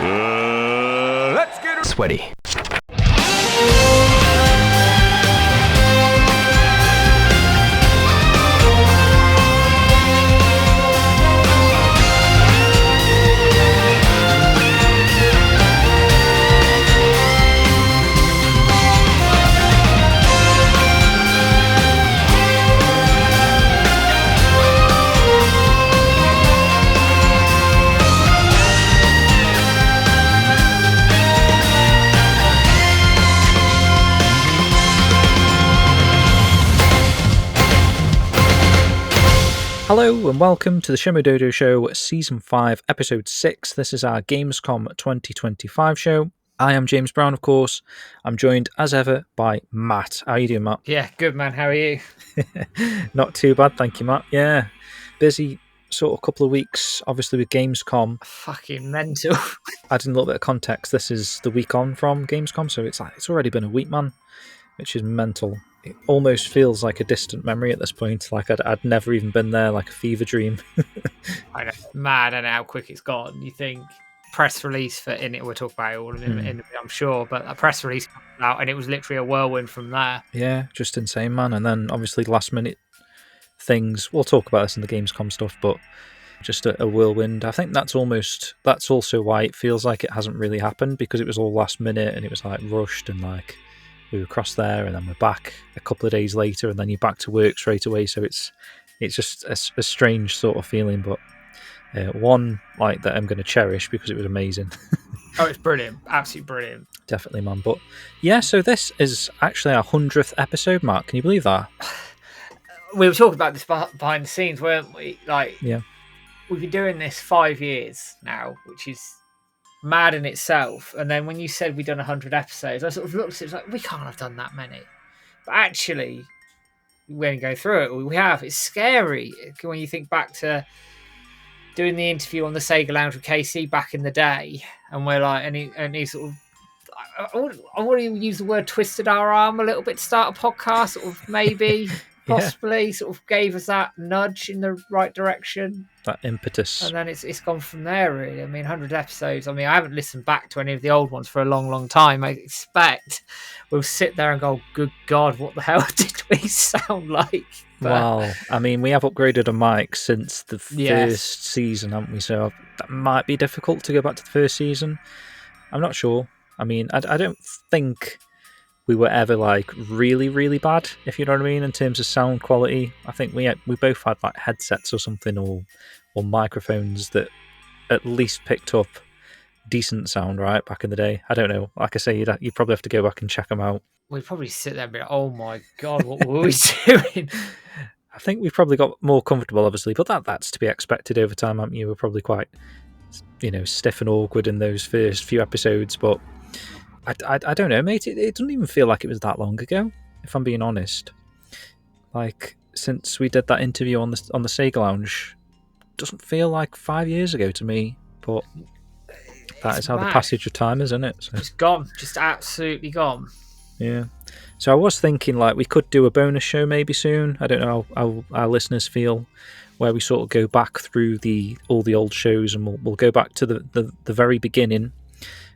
Let's get sweaty. Hello and welcome to the Shenmue Dojo Show Season 5, Episode 6. This is our Gamescom 2025 show. I am James Brown, of course. I'm joined, as ever, by Matt. How are you doing, Matt? Yeah, good, man. How are you? Not too bad, thank you, Matt. Yeah, busy sort of couple of weeks, obviously, with Gamescom. Fucking mental. Adding a little bit of context, this is the week on from Gamescom, so it's already been a week, man, which is mental. It almost feels like a distant memory at this point, like I'd never even been there, like a fever dream. I know, mad, and how quick it's gone. You think press release for ININ, we'll talk about it all in I'm sure, but a press release comes out and it was literally a whirlwind from there. Yeah, just insane, man. And then obviously last minute things, we'll talk about this in the Gamescom stuff, but just a whirlwind. I think that's also why it feels like it hasn't really happened, because it was all last minute and it was like rushed, and like we were across there and then we're back a couple of days later and then you're back to work straight away. So it's just a strange sort of feeling, but one like that I'm going to cherish because it was amazing. Oh, it's brilliant. Absolutely brilliant. Definitely, man. But yeah, so this is actually our 100th episode, Mark. Can you believe that? We were talking about this behind the scenes, weren't we? Like, yeah, we've been doing this 5 years now, which is mad in itself. And then when you said we'd done 100 episodes, I sort of looked at it, it was like, we can't have done that many. But actually, when you go through it, we have. It's scary when you think back to doing the interview on the Sega Lounge with KC back in the day, and we're like, and he sort of, I want to use the word twisted our arm a little bit to start a podcast, sort of maybe, possibly, sort of gave us that nudge in the right direction. That impetus. And then it's gone from there, really. I mean, 100 episodes. I mean, I haven't listened back to any of the old ones for a long, long time. I expect we'll sit there and go, good God, what the hell did we sound like? But, well, I mean, we have upgraded a mic since the first season, haven't we? So that might be difficult to go back to the first season. I'm not sure. I mean, I don't think we were ever like really, really bad, if you know what I mean, in terms of sound quality. I think we both had like headsets or something, or microphones that at least picked up decent sound, right, back in the day. I don't know. Like I say, you'd probably have to go back and check them out. We'd probably sit there and be like, oh my God, what were we doing? I think we've probably got more comfortable, obviously, but that's to be expected over time, haven't you? We're probably quite, stiff and awkward in those first few episodes, but I don't know, mate. It doesn't even feel like it was that long ago, if I'm being honest. Like, since we did that interview on the Sega Lounge, it doesn't feel like 5 years ago to me, but that is how the passage of time is, isn't it? So. Just gone. Just absolutely gone. Yeah. So I was thinking, like, we could do a bonus show maybe soon. I don't know how our listeners feel, where we sort of go back through all the old shows, and we'll go back to the very beginning,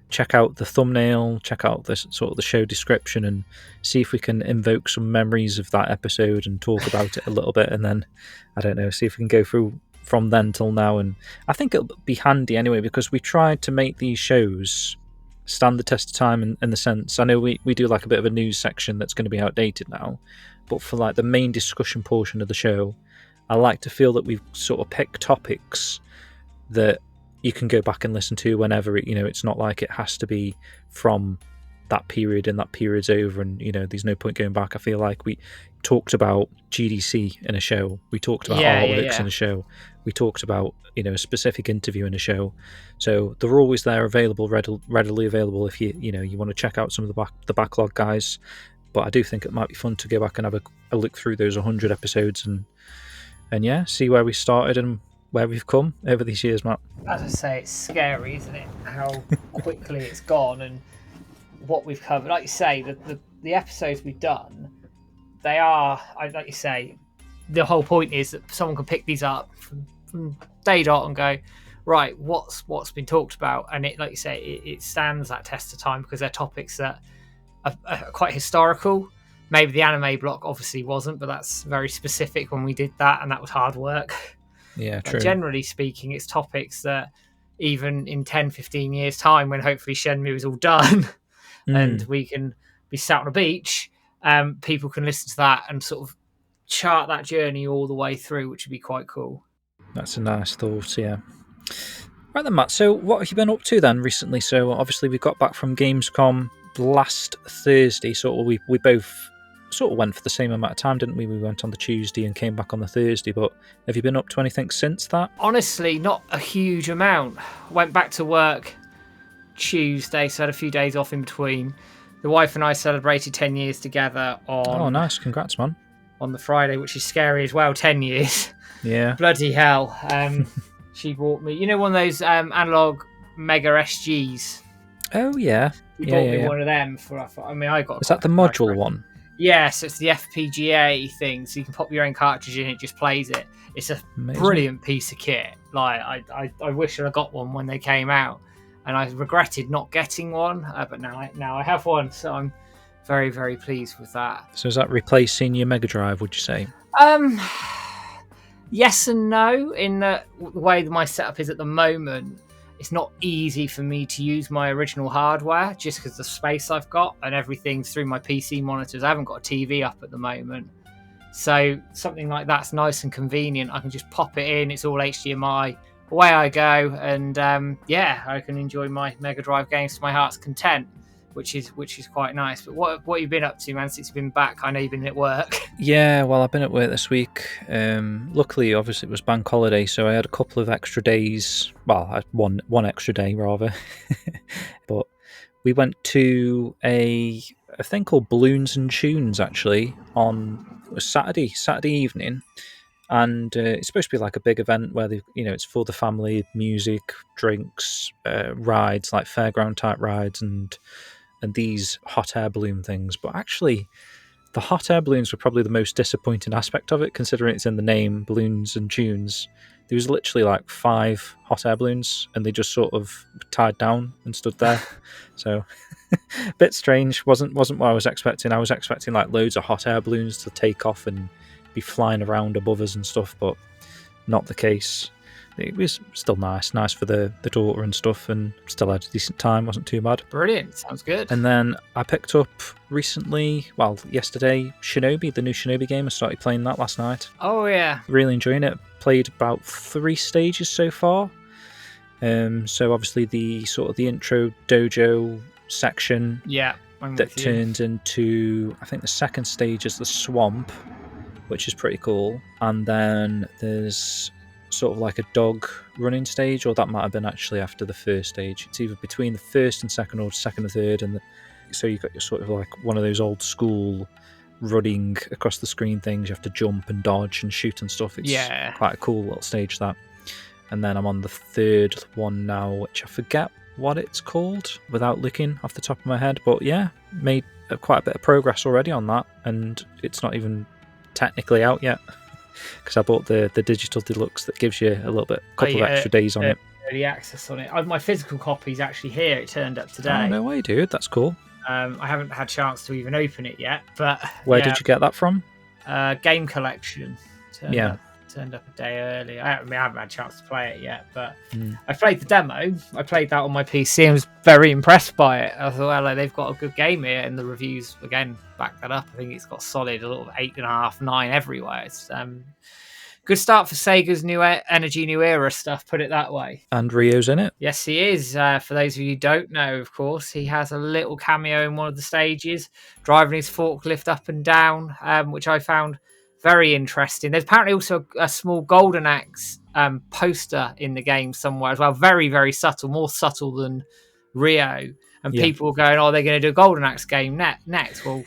check out the thumbnail, check out the sort of the show description, and see if we can invoke some memories of that episode and talk about it a little bit, and then, I don't know, see if we can go through from then till now. And I think it'll be handy anyway, because we tried to make these shows stand the test of time in the sense, I know we do like a bit of a news section that's going to be outdated now, but for like the main discussion portion of the show, I like to feel that we've sort of picked topics that you can go back and listen to whenever. It's not like it has to be from that period and that period's over and there's no point going back. I feel like we talked about GDC in a show, we talked about artworks in a show, we talked about a specific interview in a show, so they're always there, available, readily available if you want to check out some of the backlog, guys. But I do think it might be fun to go back and have a look through those 100 episodes and yeah, see where we started and where we've come over these years, Matt. As I say, it's scary, isn't it? How quickly it's gone and what we've covered. Like you say, the episodes we've done, they are, like you say, the whole point is that someone can pick these up from day dot and go, right, what's been talked about, and it, like you say, it stands that test of time because they're topics that are quite historical. Maybe the anime block obviously wasn't, but that's very specific when we did that, and that was hard work. Yeah, But true. generally speaking, it's topics that even in 10, 15 years' time, when hopefully Shenmue is all done and we can be sat on a beach, people can listen to that and sort of chart that journey all the way through, which would be quite cool. That's a nice thought, yeah. Right then, Matt, so what have you been up to then recently? So obviously we got back from Gamescom last Thursday, so we both sort of went for the same amount of time, didn't we? We went on the Tuesday and came back on the Thursday, but have you been up to anything since that? Honestly, not a huge amount. Went back to work Tuesday, so had a few days off in between. The wife and I celebrated 10 years together on... Oh, nice. Congrats, man. On the Friday, which is scary as well, 10 years. Yeah. Bloody hell. She bought me, one of those analog Mega SGs? Oh, yeah. She bought me one of them for... I got... Is that the module one? Yes, it's the FPGA thing, so you can pop your own cartridge in, it just plays it. It's a brilliant piece of kit. Like, I wish I got one when they came out, and I regretted not getting one, but now I have one, so I'm very, very pleased with that. So is that replacing your Mega Drive, would you say? Yes and no, in the way that my setup is at the moment. It's not easy for me to use my original hardware just because the space I've got and everything's through my PC monitors. I haven't got a TV up at the moment. So something like that's nice and convenient. I can just pop it in. It's all HDMI. Away I go. And I can enjoy my Mega Drive games to my heart's content, which is quite nice. But what have you been up to, man, since you've been back? I know you've been at work. Yeah, well, I've been at work this week. Luckily, obviously, it was bank holiday, so I had a couple of extra days. Well, I had one extra day, rather. But we went to a thing called Balloons and Tunes, actually, it was Saturday evening. And it's supposed to be like a big event where it's for the family, music, drinks, rides, like fairground type rides, and these hot air balloon things. But actually, the hot air balloons were probably the most disappointing aspect of it, considering it's in the name, Balloons and Tunes. There was literally like 5 hot air balloons, and they just sort of tied down and stood there. So, a bit strange. Wasn't what I was expecting. I was expecting like loads of hot air balloons to take off and be flying around above us and stuff, but not the case. It was still nice for the daughter and stuff, and still had a decent time, wasn't too bad. Brilliant, sounds good. And then I picked up yesterday, Shinobi, the new Shinobi game. I started playing that last night. Oh yeah. Really enjoying it. Played about 3 stages so far. So obviously the sort of the intro dojo section that turns into, I think the second stage is the swamp, which is pretty cool. And then there's sort of like a dog running stage, or that might have been actually after the first stage. It's either between the first and second, or second and third, and so you've got your sort of like one of those old school running across the screen things. You have to jump and dodge and shoot and stuff. It's quite a cool little stage, that. And then I'm on the third one now, which I forget what it's called without looking off the top of my head, but yeah, made quite a bit of progress already on that, and it's not even technically out yet, because I bought the digital deluxe that gives you a couple of extra days on it. Early access on it. My physical copy's actually here. It turned up today. Oh, no way, dude. That's cool. I haven't had a chance to even open it yet, but where did you get that from? Game Collection. Turned up a day early. I haven't had a chance to play it yet, but I played the demo. I played that on my PC and was very impressed by it. I thought, well, they've got a good game here, and the reviews again back that up. I think it's got solid, a little 8.5, 9 everywhere. It's good start for Sega's new Energy New Era stuff, put it that way. And Ryo's in it. Yes, he is. For those of you who don't know, of course, he has a little cameo in one of the stages, driving his forklift up and down, which I found very interesting. There's apparently also a small Golden Axe poster in the game somewhere as well. Very, very subtle, more subtle than Ryo. And people were going, they're going to do a Golden Axe game next. Well,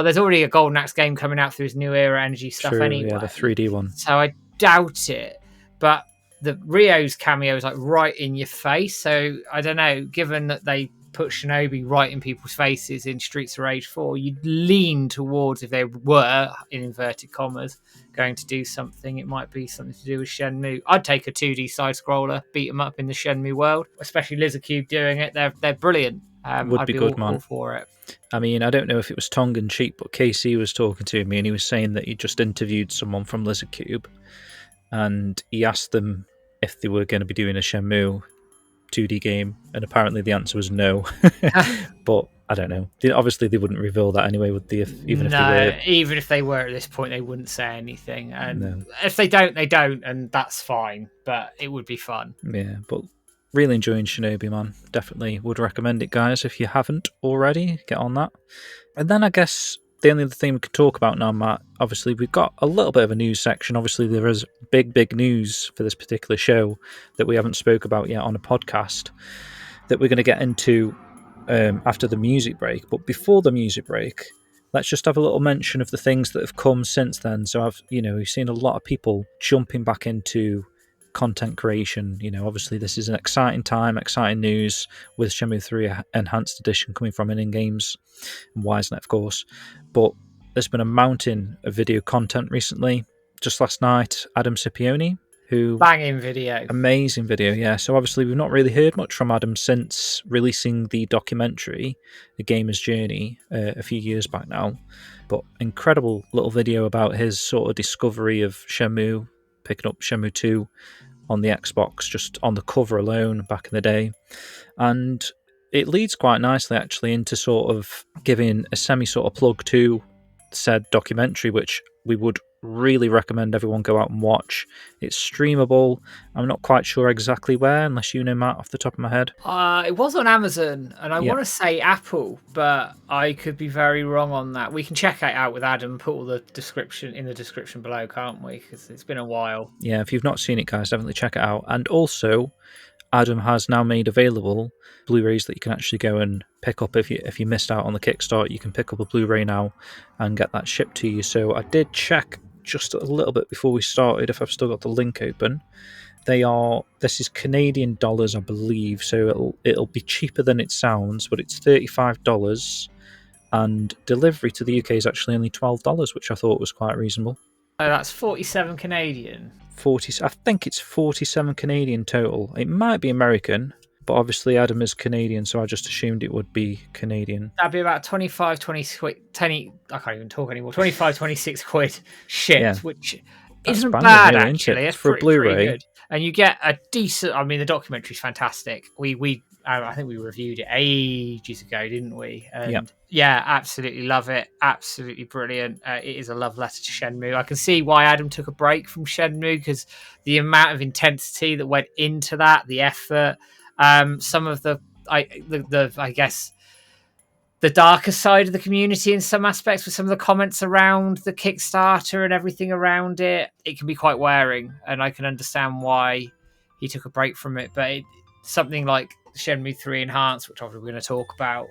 there's already a Golden Axe game coming out through his New Era Energy stuff anyway. Yeah, the 3D one. So I doubt it. But the Ryo's cameo is like right in your face. So I don't know, given that they put Shinobi right in people's faces in Streets of Rage 4, you'd lean towards, if they were, in inverted commas, going to do something, it might be something to do with Shenmue. I'd take a 2D side-scroller, beat them up in the Shenmue world, especially Lizard Cube doing it. They're brilliant. Would I'd be be good, all man. for it. I mean, I don't know if it was tongue-in-cheek, but KC was talking to me and he was saying that he just interviewed someone from Lizard Cube and he asked them if they were going to be doing a Shenmue 2D game, and apparently the answer was no. But I don't know. Obviously, they wouldn't reveal that anyway, would they? Even if they were at this point, they wouldn't say anything. And if they don't, they don't, and that's fine. But it would be fun. Yeah, but really enjoying Shinobi, man. Definitely would recommend it, guys. If you haven't already, get on that. And then I guess the only other thing we could talk about now, Matt, obviously we've got a little bit of a news section. Obviously there is big news for this particular show that we haven't spoke about yet on a podcast that we're going to get into after the music break. But before the music break, let's just have a little mention of the things that have come since then. So we've seen a lot of people jumping back into content creation. Obviously this is an exciting time, exciting news with Shenmue 3 Enhanced Edition coming from ININ Games and Wisenet, of course. But there's been a mountain of video content recently. Just last night, Adam Scipione, who... Banging video. Amazing video, yeah. So obviously we've not really heard much from Adam since releasing the documentary, The Gamer's Journey, a few years back now. But incredible little video about his sort of discovery of Shenmue, picking up Shenmue 2 on the Xbox, just on the cover alone back in the day. And it leads quite nicely actually into sort of giving a semi sort of plug to said documentary, which we would really recommend everyone go out and watch. It's streamable. I'm not quite sure exactly where, unless you know, Matt, off the top of my head. It was on Amazon, and I want to say Apple, but I could be very wrong on that. We can check it out with Adam, put all the description in the description below, can't we? Because it's been a while. Yeah, if you've not seen it, guys, definitely check it out. And also, Adam has now made available Blu-rays that you can actually go and pick up. If you missed out on the Kickstart, you can pick up a Blu-ray now and get that shipped to you. So I did check just a little bit before we started if I've still got the link open. This is Canadian dollars, I believe, so it'll be cheaper than it sounds, but it's $35, and delivery to the UK is actually only $12, which I thought was quite reasonable. Oh, that's 47 Canadian. I think it's 47 Canadian total. It might be American, but obviously Adam is Canadian, so I just assumed it would be Canadian. That'd be about 25, 20 quid. I can't even talk anymore. 25, 26 quid shipped, which isn't bad, really, actually. It's for a Blu-ray. Good. And you get a decent... I mean, the documentary's fantastic. I think we reviewed it ages ago, didn't we? And yeah, absolutely love it. Absolutely brilliant. It is a love letter to Shenmue. I can see why Adam took a break from Shenmue, because the amount of intensity that went into that, the effort... some of I guess the darker side of the community in some aspects, with some of the comments around the Kickstarter and everything around it, it can be quite wearing, and I can understand why he took a break from it. But something like Shenmue 3 Enhanced, which obviously we're going to talk about,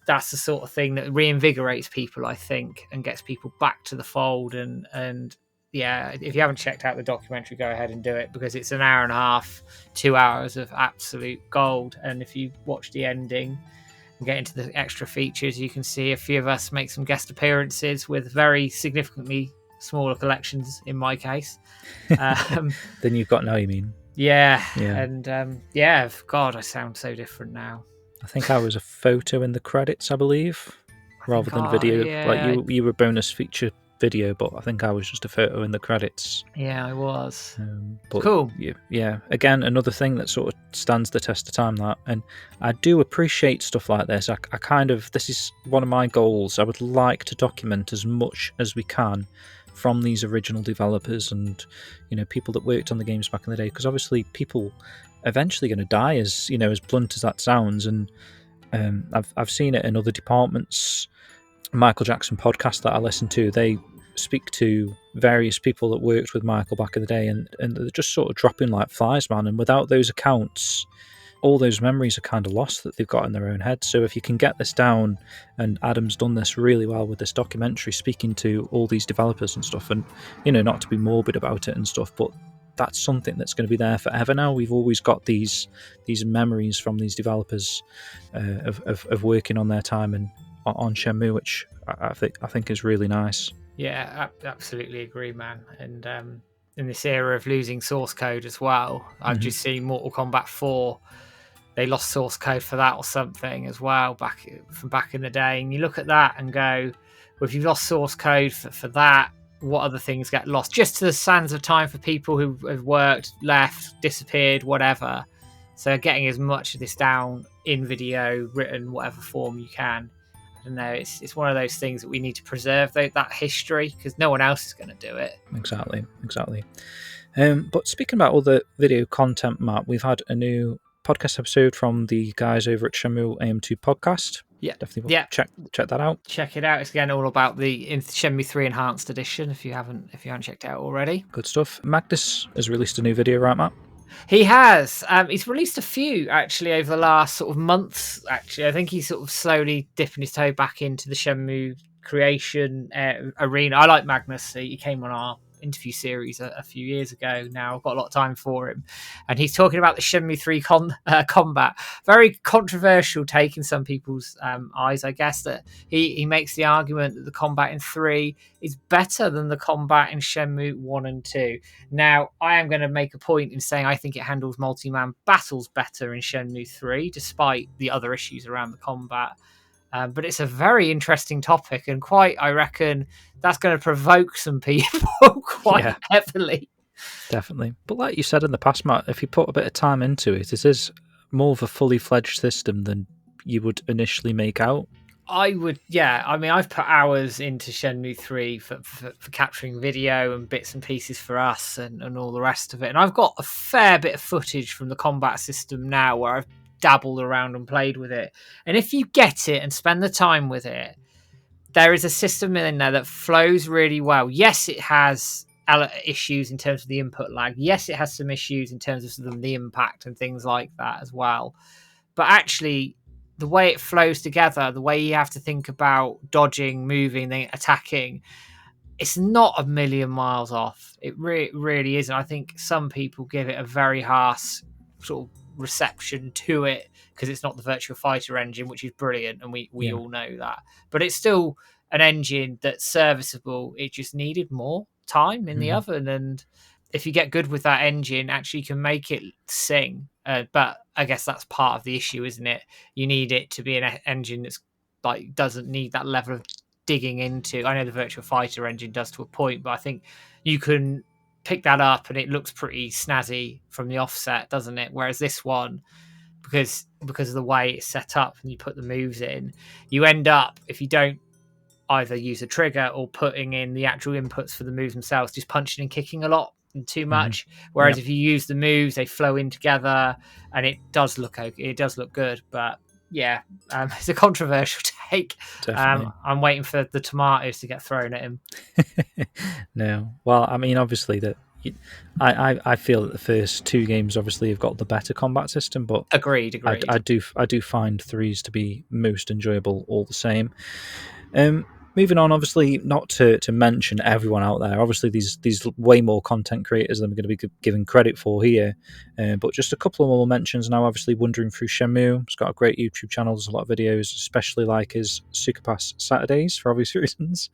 that's the sort of thing that reinvigorates people, I think, and gets people back to the fold. And yeah, if you haven't checked out the documentary, go ahead and do it, because it's an hour and a half, 2 hours of absolute gold. And if you watch the ending and get into the extra features, you can see a few of us make some guest appearances with very significantly smaller collections, in my case. Than you've got now, you mean? Yeah. And God, I sound so different now. I think I was a photo in the credits, I believe, rather than video. Yeah. Like you were a bonus feature video, but I think I was just a photo in the credits. Yeah, I was. But cool. Yeah. Again, another thing that sort of stands the test of time, that, and I do appreciate stuff like this. This is one of my goals. I would like to document as much as we can from these original developers and people that worked on the games back in the day, because obviously people eventually going to die, as as blunt as that sounds. And I've seen it in other departments. Michael Jackson podcast that I listen to, they speak to various people that worked with Michael back in the day, and they're just sort of dropping like flies, man. And without those accounts, all those memories are kind of lost that they've got in their own head. So if you can get this down, and Adam's done this really well with this documentary, speaking to all these developers and stuff, and not to be morbid about it and stuff, but that's something that's going to be there forever now. We've always got these memories from these developers of working on their time and on Shenmue, which I think is really nice. Yeah, absolutely agree, man. And in this era of losing source code as well, I've just seen Mortal Kombat 4. They lost source code for that or something as well back in the day. And you look at that and go, well, if you've lost source code for that, what other things get lost? Just to the sands of time for people who have worked, left, disappeared, whatever. So getting as much of this down in video, written, whatever form you can. I don't know. It's one of those things that we need to preserve that history, because no one else is going to do it. Exactly. But speaking about other video content, Matt, we've had a new podcast episode from the guys over at Shenmue AM2 podcast. Yeah, definitely check that out. Check it out. It's again all about the Shenmue 3 Enhanced Edition. If you haven't checked it out already, good stuff. Magnus has released a new video, right, Matt? He has. He's released a few actually over the last sort of months. Actually, I think he's sort of slowly dipping his toe back into the Shenmue creation arena. I like Magnus. He came on our interview series a few years ago now. I've got a lot of time for him, and he's talking about the Shenmue 3 combat. Very controversial take in some people's eyes, I guess, that he makes the argument that the combat in 3 is better than the combat in Shenmue 1 and 2. Now, I am going to make a point in saying I think it handles multi-man battles better in Shenmue 3, despite the other issues around the combat. But it's a very interesting topic, and I reckon that's going to provoke some people quite heavily. Definitely. But like you said in the past, Matt, if you put a bit of time into it, it is more of a fully fledged system than you would initially make out. I would, yeah. I mean, I've put hours into Shenmue 3 for capturing video and bits and pieces for us and all the rest of it. And I've got a fair bit of footage from the combat system now where I've dabbled around and played with it. And if you get it and spend the time with it, there is a system in there that flows really well. Yes, it has issues in terms of the input lag. Yes, it has some issues in terms of the impact and things like that as well. But actually, the way it flows together, the way you have to think about dodging, moving, then attacking, it's not a million miles off. It really isn't. I think some people give it a very harsh sort of reception to it because it's not the Virtua Fighter engine, which is brilliant, and we all know that. But it's still an engine that's serviceable. It just needed more time in the oven, and if you get good with that engine, actually you can make it sing. But I guess that's part of the issue, isn't it? You need it to be an engine that's like doesn't need that level of digging into. I know the Virtua Fighter engine does to a point, but I think you can pick that up and it looks pretty snazzy from the offset, doesn't it? Whereas this one, because of the way it's set up and you put the moves in, you end up, if you don't either use a trigger or putting in the actual inputs for the moves themselves, just punching and kicking a lot and too much. Whereas if you use the moves, they flow in together and it does look okay. It does look good, but it's a controversial take. I'm waiting for the tomatoes to get thrown at him. No, well, I mean, obviously I feel that the first 2 games obviously have got the better combat system, but agreed. I do find 3s to be most enjoyable all the same. Moving on, obviously, not to mention everyone out there. Obviously, these way more content creators than we're going to be given credit for here. But just a couple of more mentions now. Obviously, Wandering Through Shenmue. He's got a great YouTube channel. There's a lot of videos, especially like his Sukapass Saturdays for obvious reasons.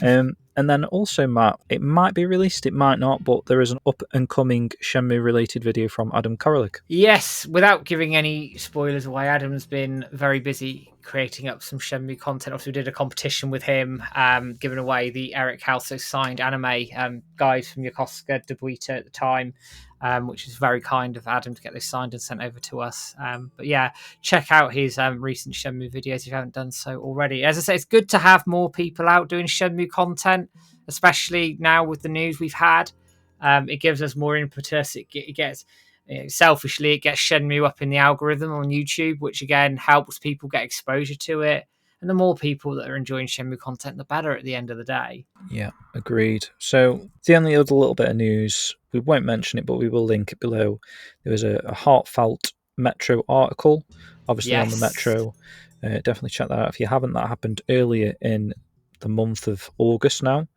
And then also, Matt, it might be released, it might not, but there is an up-and-coming Shenmue-related video from Adam Koralik. Yes, without giving any spoilers away, Adam's been very busy creating up some Shenmue content. Also, we did a competition with him, giving away the Eric Halso signed anime guides from Yokosuka Debuita at the time, which is very kind of Adam to get this signed and sent over to us. But yeah, check out his recent Shenmue videos if you haven't done so already. As I say, it's good to have more people out doing Shenmue content, especially now with the news we've had. It gives us more impetus. It gets... selfishly, it gets Shenmue up in the algorithm on YouTube, which again helps people get exposure to it. And the more people that are enjoying Shenmue content, the better at the end of the day. Yeah, agreed. So the only other little bit of news, we won't mention it, but we will link it below. There was a heartfelt Metro article, obviously on the Metro. Definitely check that out if you haven't. That happened earlier in the month of August now.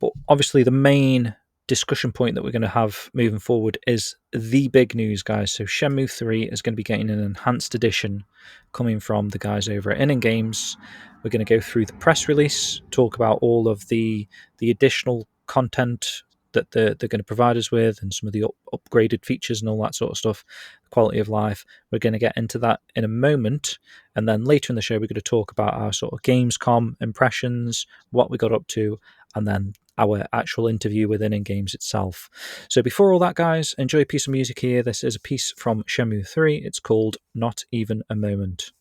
But obviously the main discussion point that we're going to have moving forward is the big news, guys. So Shenmue 3 is going to be getting an enhanced edition coming from the guys over at ININ Games. We're going to go through the press release, talk about all of the additional content that they're going to provide us with, and some of the upgraded features and all that sort of stuff, quality of life. We're going to get into that in a moment, and then later in the show we're going to talk about our sort of Gamescom impressions, what we got up to, and then our actual interview with ININ Games itself. So before all that, guys, enjoy a piece of music here. This is a piece from Shenmue 3. It's called Not Even a Moment.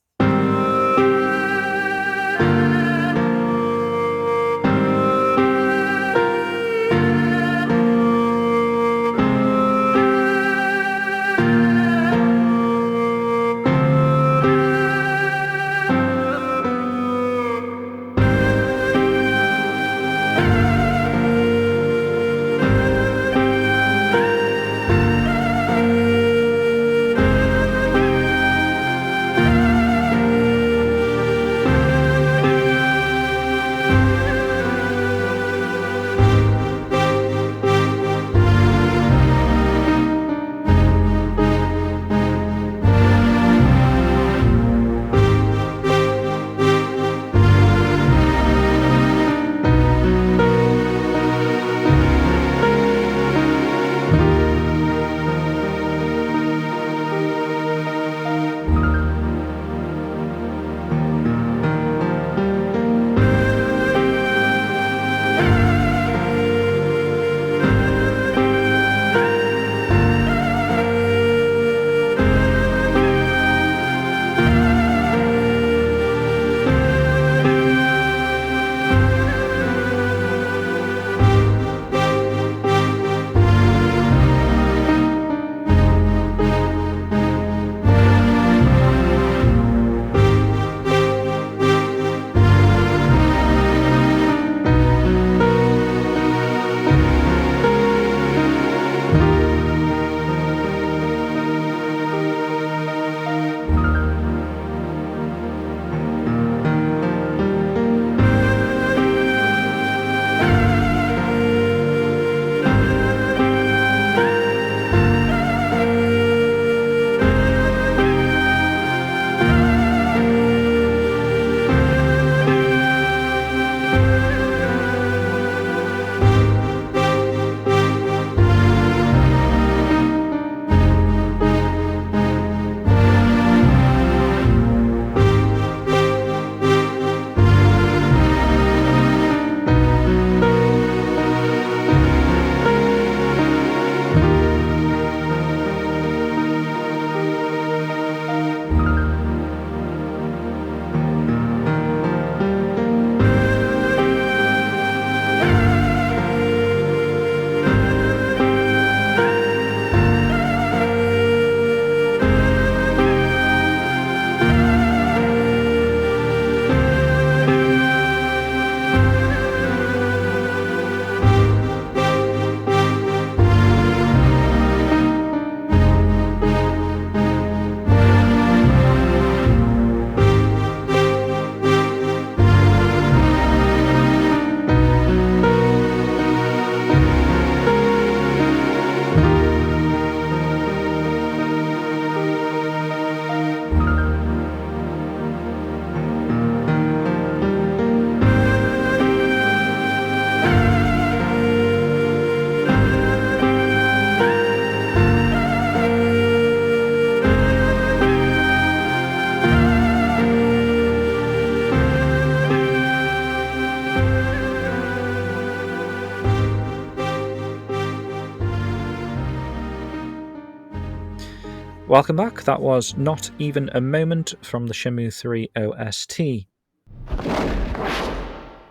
Welcome back. That was Not Even a Moment from the Shenmue 3 OST.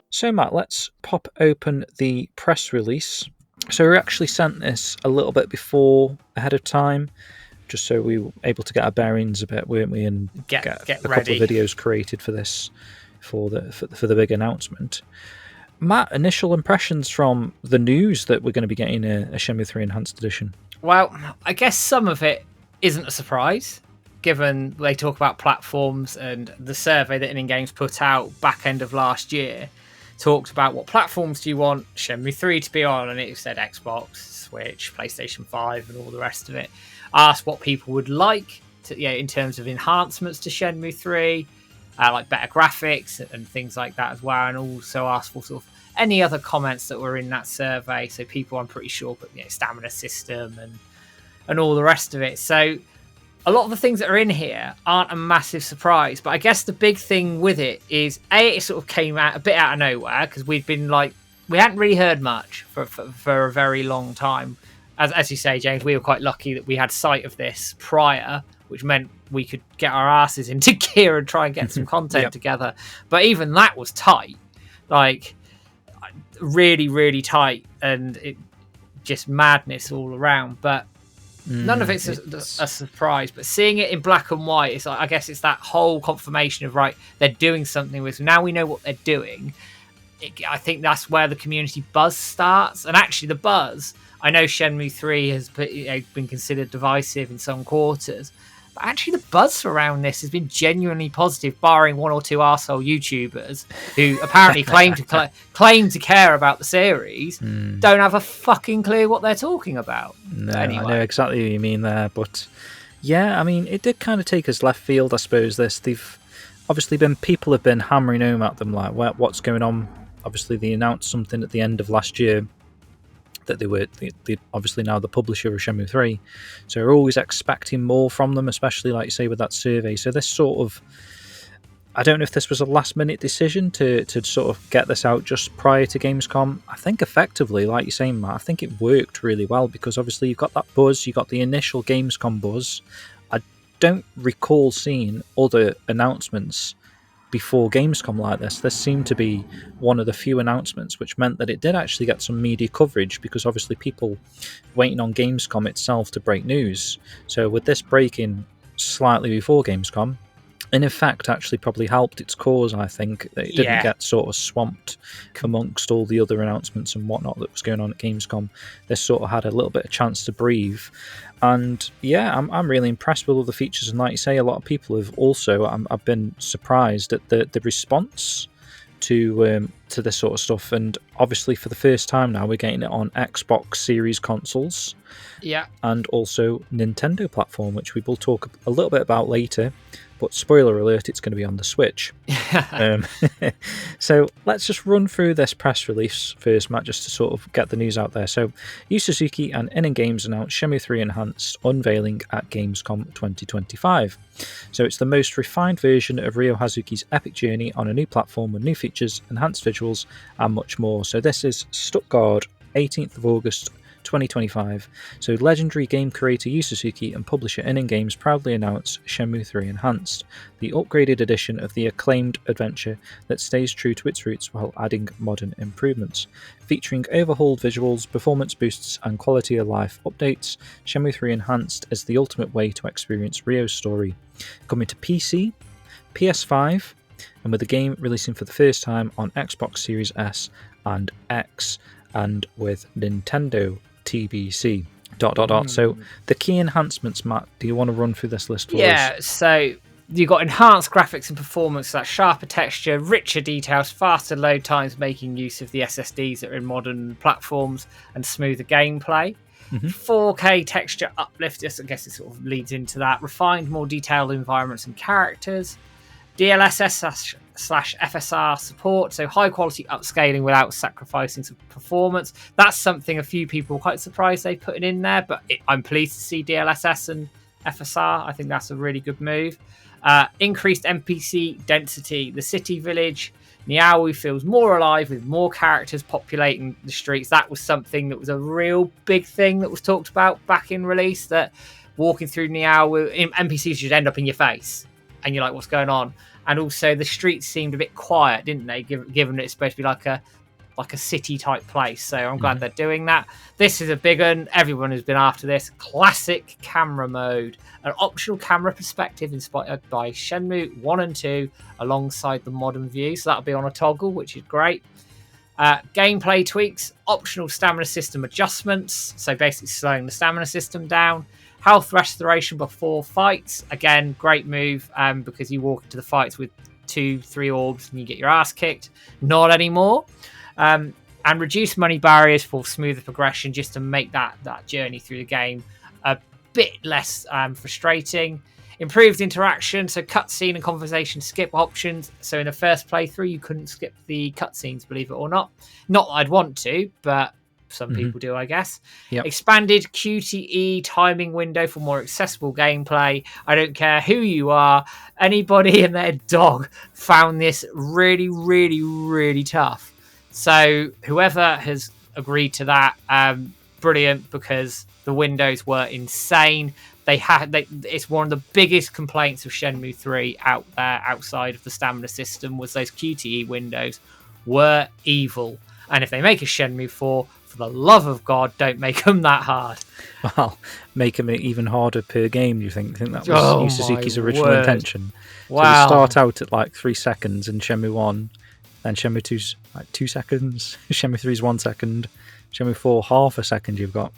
So Matt, let's pop open the press release. So we actually sent this a little bit ahead of time, just so we were able to get our bearings a bit, weren't we, and get a ready. Couple of videos created for this, for the big announcement. Matt, initial impressions from the news that we're going to be getting a Shenmue 3 Enhanced Edition? Well, I guess some of it isn't a surprise, given they talk about platforms and the survey that ININ Games put out back end of last year talked about what platforms do you want Shenmue 3 to be on, and it said Xbox, Switch, PlayStation 5, and all the rest of it. Asked what people would like to, in terms of enhancements to Shenmue 3, like better graphics and things like that as well, and also asked for sort of any other comments that were in that survey. So people, I'm pretty sure, put stamina system and all the rest of it. So a lot of the things that are in here aren't a massive surprise, but I guess the big thing with it is it sort of came out a bit out of nowhere, because we've been we hadn't really heard much for a very long time. As you say, James, we were quite lucky that we had sight of this prior, which meant we could get our asses into gear and try and get some content together. But even that was tight, like really, really tight, and it just madness all around. But none of it's a surprise. But seeing it in black and white, it's like, I guess it's that whole confirmation of, right, they're doing something with. Now we know what they're doing. I think that's where the community buzz starts. And actually, the buzz, I know Shenmue 3 has been considered divisive in some quarters, but actually the buzz around this has been genuinely positive, barring one or two arsehole YouTubers who apparently claim to care about the series, don't have a fucking clue what they're talking about. No, anyway. I know exactly what you mean there, but yeah, I mean, it did kind of take us left field, I suppose. They've obviously people have been hammering home at them, like, what's going on? Obviously, they announced something at the end of last year that they obviously now the publisher of Shenmue 3, so we're always expecting more from them, especially like you say with that survey. So this sort of, I don't know if this was a last minute decision to sort of get this out just prior to Gamescom. I think effectively, like you're saying, Matt, I think it worked really well, because obviously you've got that buzz, you got the initial Gamescom buzz. I don't recall seeing other announcements before Gamescom like this. This seemed to be one of the few announcements, which meant that it did actually get some media coverage, because obviously people waiting on Gamescom itself to break news. So with this breaking slightly before Gamescom, and in fact actually probably helped its cause, I think, that it didn't get sort of swamped amongst all the other announcements and whatnot that was going on at Gamescom. This sort of had a little bit of chance to breathe. And yeah, I'm really impressed with all the features, and like you say, a lot of people have also, I've been surprised at the response to this sort of stuff. And obviously for the first time now we're getting it on Xbox Series consoles, and also Nintendo platform, which we will talk a little bit about later. But spoiler alert, it's going to be on the Switch. So let's just run through this press release first, Matt, just to sort of get the news out there. So Yu Suzuki and ININ Games announced Shenmue 3 Enhanced unveiling at Gamescom 2025. So it's the most refined version of Ryo Hazuki's epic journey on a new platform with new features, enhanced visuals, and much more. So this is Stuttgart, 18th of August 2025. So legendary game creator Yu Suzuki and publisher ININ Games proudly announced Shenmue 3 Enhanced, the upgraded edition of the acclaimed adventure that stays true to its roots while adding modern improvements. Featuring overhauled visuals, performance boosts, and quality of life updates, Shenmue 3 Enhanced is the ultimate way to experience Ryo's story. Coming to PC, PS5, and with the game releasing for the first time on Xbox Series S and X, and with Nintendo TBC. ... So the key enhancements, Matt, do you want to run through this list for us? Yeah, so you've got enhanced graphics and performance, that sharper texture, richer details, faster load times, making use of the SSDs that are in modern platforms, and smoother gameplay. 4K texture uplift, I guess it sort of leads into that. Refined, more detailed environments and characters. DLSS/FSR support, so high quality upscaling without sacrificing some performance. That's something a few people were quite surprised they put it in there, but I'm pleased to see DLSS and FSR. I think that's a really good move. Increased NPC density. The city village Niaowu feels more alive with more characters populating the streets. That was something that was a real big thing that was talked about back in release, that walking through Niaowu, NPCs should end up in your face and you're like, what's going on? And also the streets seemed a bit quiet, didn't they, given that it's supposed to be like a city type place. So I'm glad they're doing that. This is a big one. Everyone has been after this. Classic camera mode, an optional camera perspective inspired by Shenmue 1 and 2 alongside the modern view. So that'll be on a toggle, which is great. Gameplay tweaks, optional stamina system adjustments, so basically slowing the stamina system down. Health restoration before fights, again, great move, because you walk into the fights with 2-3 orbs and you get your ass kicked. Not anymore. And reduce money barriers for smoother progression, just to make that journey through the game a bit less frustrating. Improved interaction, so cutscene and conversation skip options. So in the first playthrough, you couldn't skip the cutscenes, believe it or not. Not that I'd want to, but some people do, I guess. Yep. Expanded QTE timing window for more accessible gameplay. I don't care who you are. Anybody and their dog found this really, really, really tough. So whoever has agreed to that, brilliant, because the windows were insane. It's one of the biggest complaints of Shenmue 3 out there, outside of the stamina system, was those QTE windows were evil. And if they make a Shenmue 4, for the love of God, don't make them that hard. Well, make them even harder per game, you think? I think that was Yu Suzuki's original intention. Wow. So they start out at like 3 seconds in Shenmue 1, then Shenmue 2's like 2 seconds, Shenmue 3's 1 second, Shenmue 4 half a second you've got.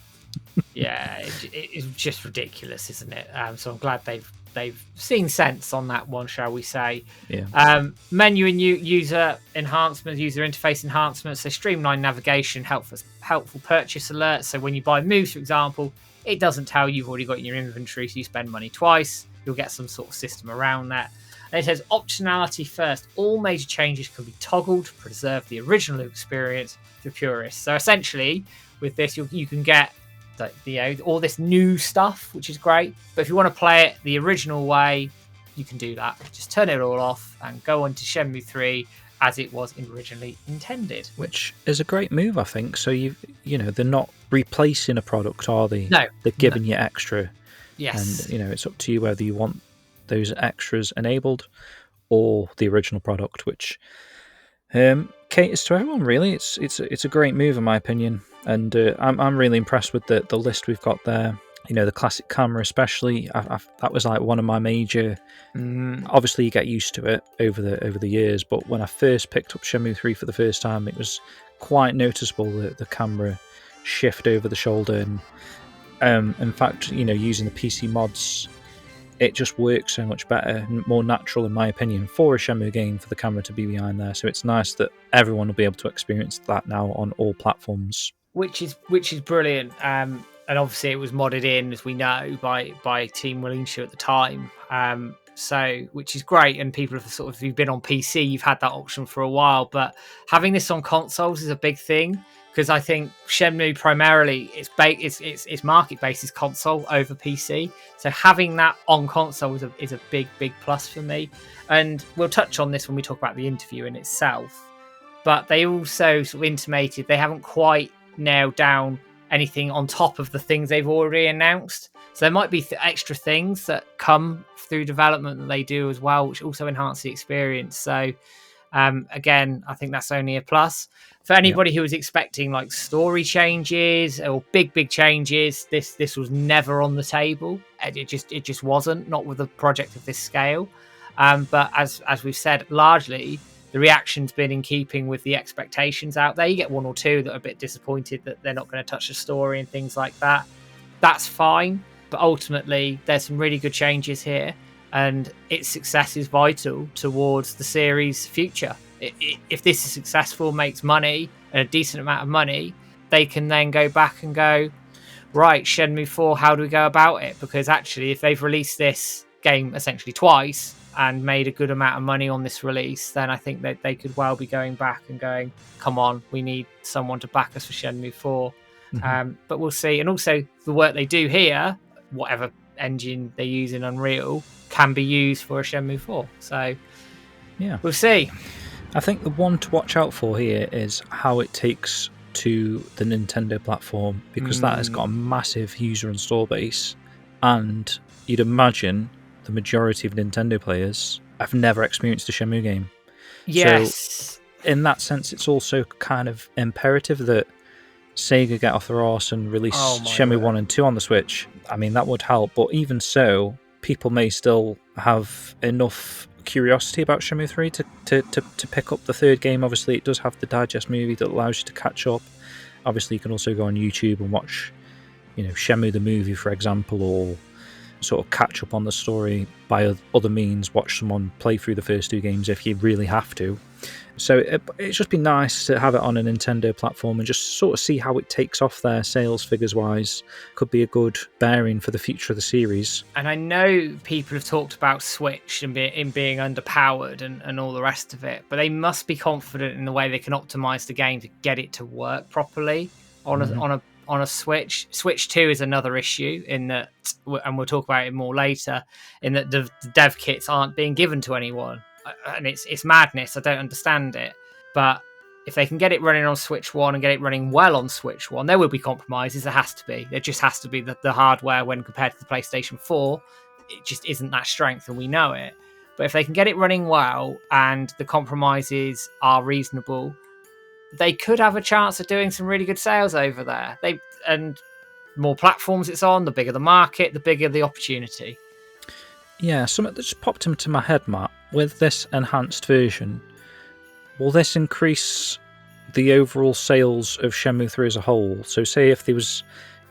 Yeah, it's just ridiculous, isn't it? So I'm glad they've seen sense on that one, shall we say. Yeah. Menu and user enhancements, user interface enhancements, so streamlined navigation, helpful purchase alerts. So when you buy moves, for example, it doesn't tell you've already got in your inventory, so you spend money twice. You'll get some sort of system around that. And it says optionality first. All major changes can be toggled to preserve the original experience for purists. So essentially, with this, you can get all this new stuff, which is great. But if you want to play it the original way, you can do that. Just turn it all off and go on to Shenmue 3 as it was originally intended. Which is a great move, I think. So you know, they're not replacing a product, are they? No. They're giving you extra. Yes. And, you know, it's up to you whether you want those extras enabled or the original product, which caters to everyone, really. It's a great move, in my opinion. And I'm really impressed with the list we've got there. You know, the classic camera especially. That was like one of my major. Obviously, you get used to it over the years, but when I first picked up Shenmue 3 for the first time, it was quite noticeable, the camera shift over the shoulder. And in fact, you know, using the PC mods, it just works so much better, more natural, in my opinion, for a Shenmue game for the camera to be behind there. So it's nice that everyone will be able to experience that now on all platforms. Which is brilliant. And obviously it was modded in, as we know, by Team Walinsha at the time. So, which is great. And people have sort of, if you've been on PC, you've had that option for a while. But having this on consoles is a big thing, because I think Shenmue primarily, its market base is console over PC. So having that on console is a big plus for me. And we'll touch on this when we talk about the interview in itself. But they also sort of intimated they haven't quite nailed down anything on top of the things they've already announced. So there might be extra things that come through development that they do as well, which also enhance the experience. So again, I think that's only a plus. For anybody who was expecting like story changes or big changes, this was never on the table. It just wasn't, not with a project of this scale. But as we've said, largely the reaction's been in keeping with the expectations out there. You get one or two that are a bit disappointed that they're not going to touch the story and things like that. That's fine. But ultimately, there's some really good changes here, and its success is vital towards the series' future. If this is successful, makes money, and a decent amount of money, they can then go back and go, right, Shenmue 4, how do we go about it? Because actually, if they've released this game essentially twice and made a good amount of money on this release, then I think that they could well be going back and going, come on, we need someone to back us for Shenmue 4. But we'll see. And also, the work they do here, whatever engine they use in Unreal, can be used for a Shenmue 4. So, yeah, we'll see. I think the one to watch out for here is how it takes to the Nintendo platform, because that has got a massive user install base, and you'd imagine the majority of Nintendo players have never experienced a Shenmue game. Yes. So, in that sense, it's also kind of imperative that Sega get off their arse and release Shenmue 1 and 2 on the Switch. I mean, that would help, but even so, people may still have enough curiosity about Shenmue 3 to pick up the third game. Obviously, it does have the digest movie that allows you to catch up. Obviously, you can also go on YouTube and watch, you know, Shenmue the movie, for example, or sort of catch up on the story by other means, watch someone play through the first 2 games if you really have to. So it's just been nice to have it on a Nintendo platform and just sort of see how it takes off there, sales figures wise. Could be a good bearing for the future of the series. And I know people have talked about Switch and being underpowered and all the rest of it, but they must be confident in the way they can optimize the game to get it to work properly on a Switch. Switch 2 is another issue in that, and we'll talk about it more later, in that the dev kits aren't being given to anyone. And it's madness. I don't understand it. But if they can get it running on Switch 1 and get it running well on Switch 1, there will be compromises. There has to be. There just has to be the hardware when compared to the PlayStation 4. It just isn't that strength, and we know it. But if they can get it running well and the compromises are reasonable, they could have a chance of doing some really good sales over there. And more platforms it's on, the bigger the market, the bigger the opportunity. Yeah, something that just popped into my head, Matt. With this enhanced version, will this increase the overall sales of Shenmue 3 as a whole? So say if there was,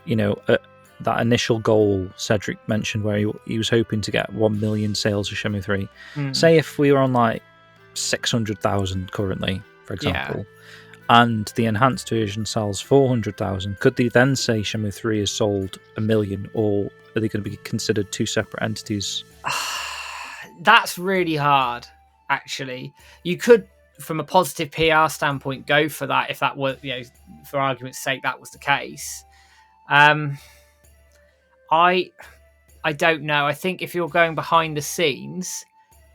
that initial goal Cedric mentioned where he was hoping to get 1 million sales of Shenmue 3. Say if we were on like 600,000 currently, for example, and the enhanced version sells 400,000, could they then say Shenmue 3 has sold 1 million, or are they going to be considered 2 separate entities? That's really hard, actually. You could, from a positive PR standpoint, go for that if that were, for argument's sake, that was the case. I don't know. I think if you're going behind the scenes,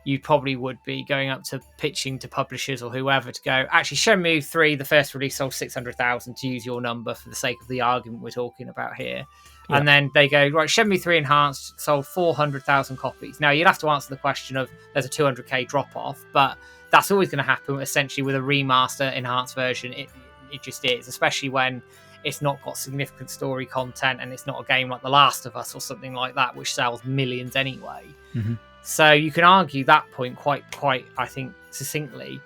you probably would be going up to pitching to publishers or whoever to go, actually, Shenmue 3, the first release, sold 600,000, to use your number for the sake of the argument we're talking about here. Yeah. And then they go, right, Shenmue 3 Enhanced sold 400,000 copies. Now, you'd have to answer the question of, there's a 200k drop-off, but that's always going to happen, essentially, with a remaster enhanced version. It just is, especially when it's not got significant story content and it's not a game like The Last of Us or something like that, which sells millions anyway. Mm-hmm. So you can argue that point quite, I think, succinctly.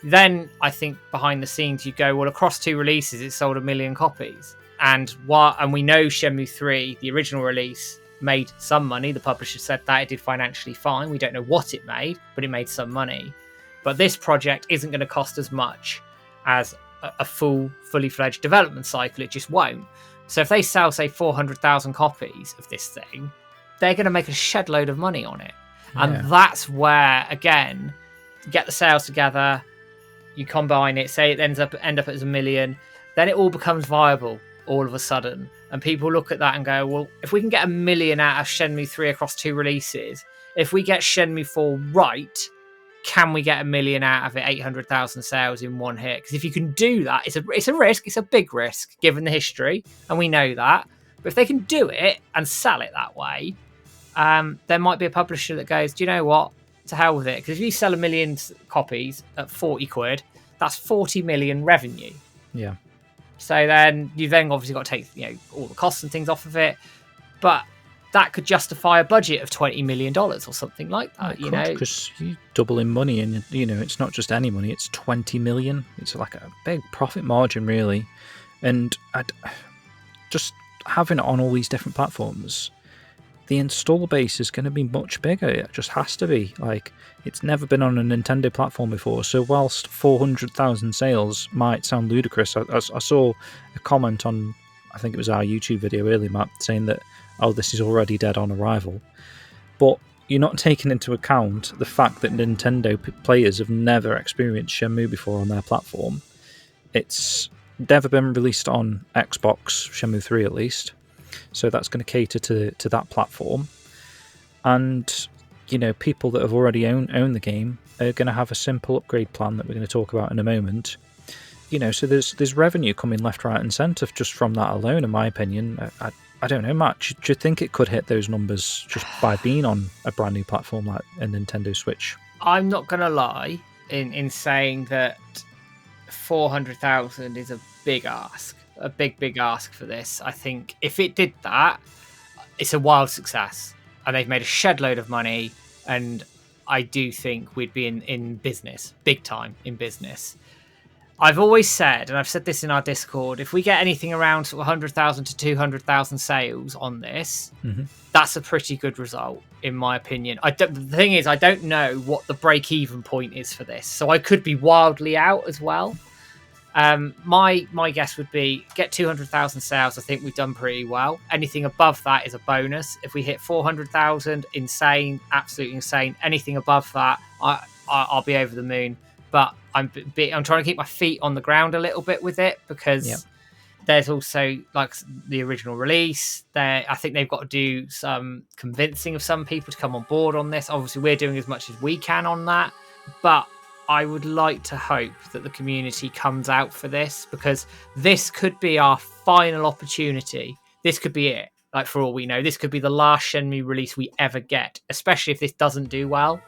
Then I think behind the scenes you go, well, across 2 releases, it sold 1 million copies. And we know Shenmue 3, the original release, made some money. The publisher said that it did financially fine. We don't know what it made, but it made some money. But this project isn't going to cost as much as a fully fledged development cycle. It just won't. So if they sell, say, 400,000 copies of this thing, they're going to make a shed load of money on it. Yeah. And that's where, again, get the sales together, you combine it, say it end up as 1 million, then it all becomes viable all of a sudden. And people look at that and go, well, if we can get 1 million out of Shenmue 3 across 2 releases, if we get Shenmue 4 right, can we get 1 million out of it, 800,000 sales in one hit? Because if you can do that, it's a risk. It's a big risk given the history, and we know that. But if they can do it and sell it that way, there might be a publisher that goes, do you know what? To hell with it. Because if you sell 1 million copies at 40 quid, that's 40 million revenue. Yeah. So then you've obviously got to take all the costs and things off of it. But that could justify a budget of $20 million or something like that. Because you double in money, and it's not just any money, it's 20 million. It's like a big profit margin, really. And just having it on all these different platforms, the install base is going to be much bigger. It just has to be. Like, it's never been on a Nintendo platform before. So whilst 400,000 sales might sound ludicrous, I saw a comment on, I think it was our YouTube video earlier, Matt, saying that, oh, this is already dead on arrival. But you're not taking into account the fact that Nintendo players have never experienced Shenmue before on their platform. It's never been released on Xbox, Shenmue 3 at least. So that's going to cater to that platform. And, people that have already owned the game are going to have a simple upgrade plan that we're going to talk about in a moment. So there's revenue coming left, right and centre just from that alone, in my opinion. I don't know, Matt, do you think it could hit those numbers just by being on a brand new platform like a Nintendo Switch? I'm not going to lie in saying that 400,000 is a big ask. A big ask for this. I think if it did that, it's a wild success. And they've made a shed load of money. And I do think we'd be in business, big time in business. I've always said, and I've said this in our Discord, if we get anything around sort of 100,000 to 200,000 sales on this, that's a pretty good result, in my opinion. The thing is, I don't know what the break-even point is for this, so I could be wildly out as well. My guess would be get 200,000 sales. I think we've done pretty well. Anything above that is a bonus. If we hit 400,000, insane, absolutely insane. Anything above that, I'll be over the moon. But I'm trying to keep my feet on the ground a little bit with it, because there's also like the original release. I think they've got to do some convincing of some people to come on board on this. Obviously, we're doing as much as we can on that, but I would like to hope that the community comes out for this, because this could be our final opportunity. This could be it. Like, for all we know, this could be the last Shenmue release we ever get, especially if this doesn't do well.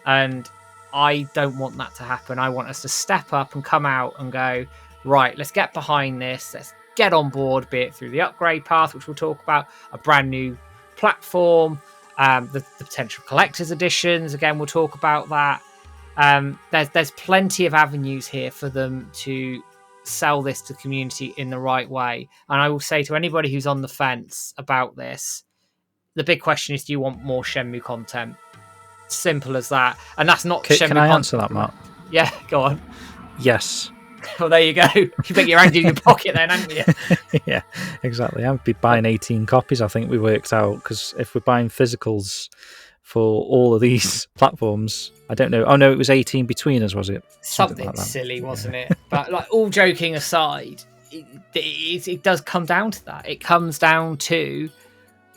And I don't want that to happen. I want us to step up and come out and go, right, let's get behind this. Let's get on board, be it through the upgrade path, which we'll talk about, a brand new platform, the potential collector's editions. Again, we'll talk about that. There's plenty of avenues here for them to sell this to the community in the right way. And I will say to anybody who's on the fence about this, the big question is, do you want more Shenmue content? Simple as that. And that's not Shenmue Can I answer that, Matt? Yeah, go on. Yes. Well, there you go. You put your hand in your pocket then, haven't you? Yeah, exactly. I'd be buying 18 copies, I think we worked out, because if we're buying physicals for all of these platforms, I don't know. Oh, no, it was 18 between us, was it? Something like silly, wasn't it? But like, all joking aside, it does come down to that. It comes down to,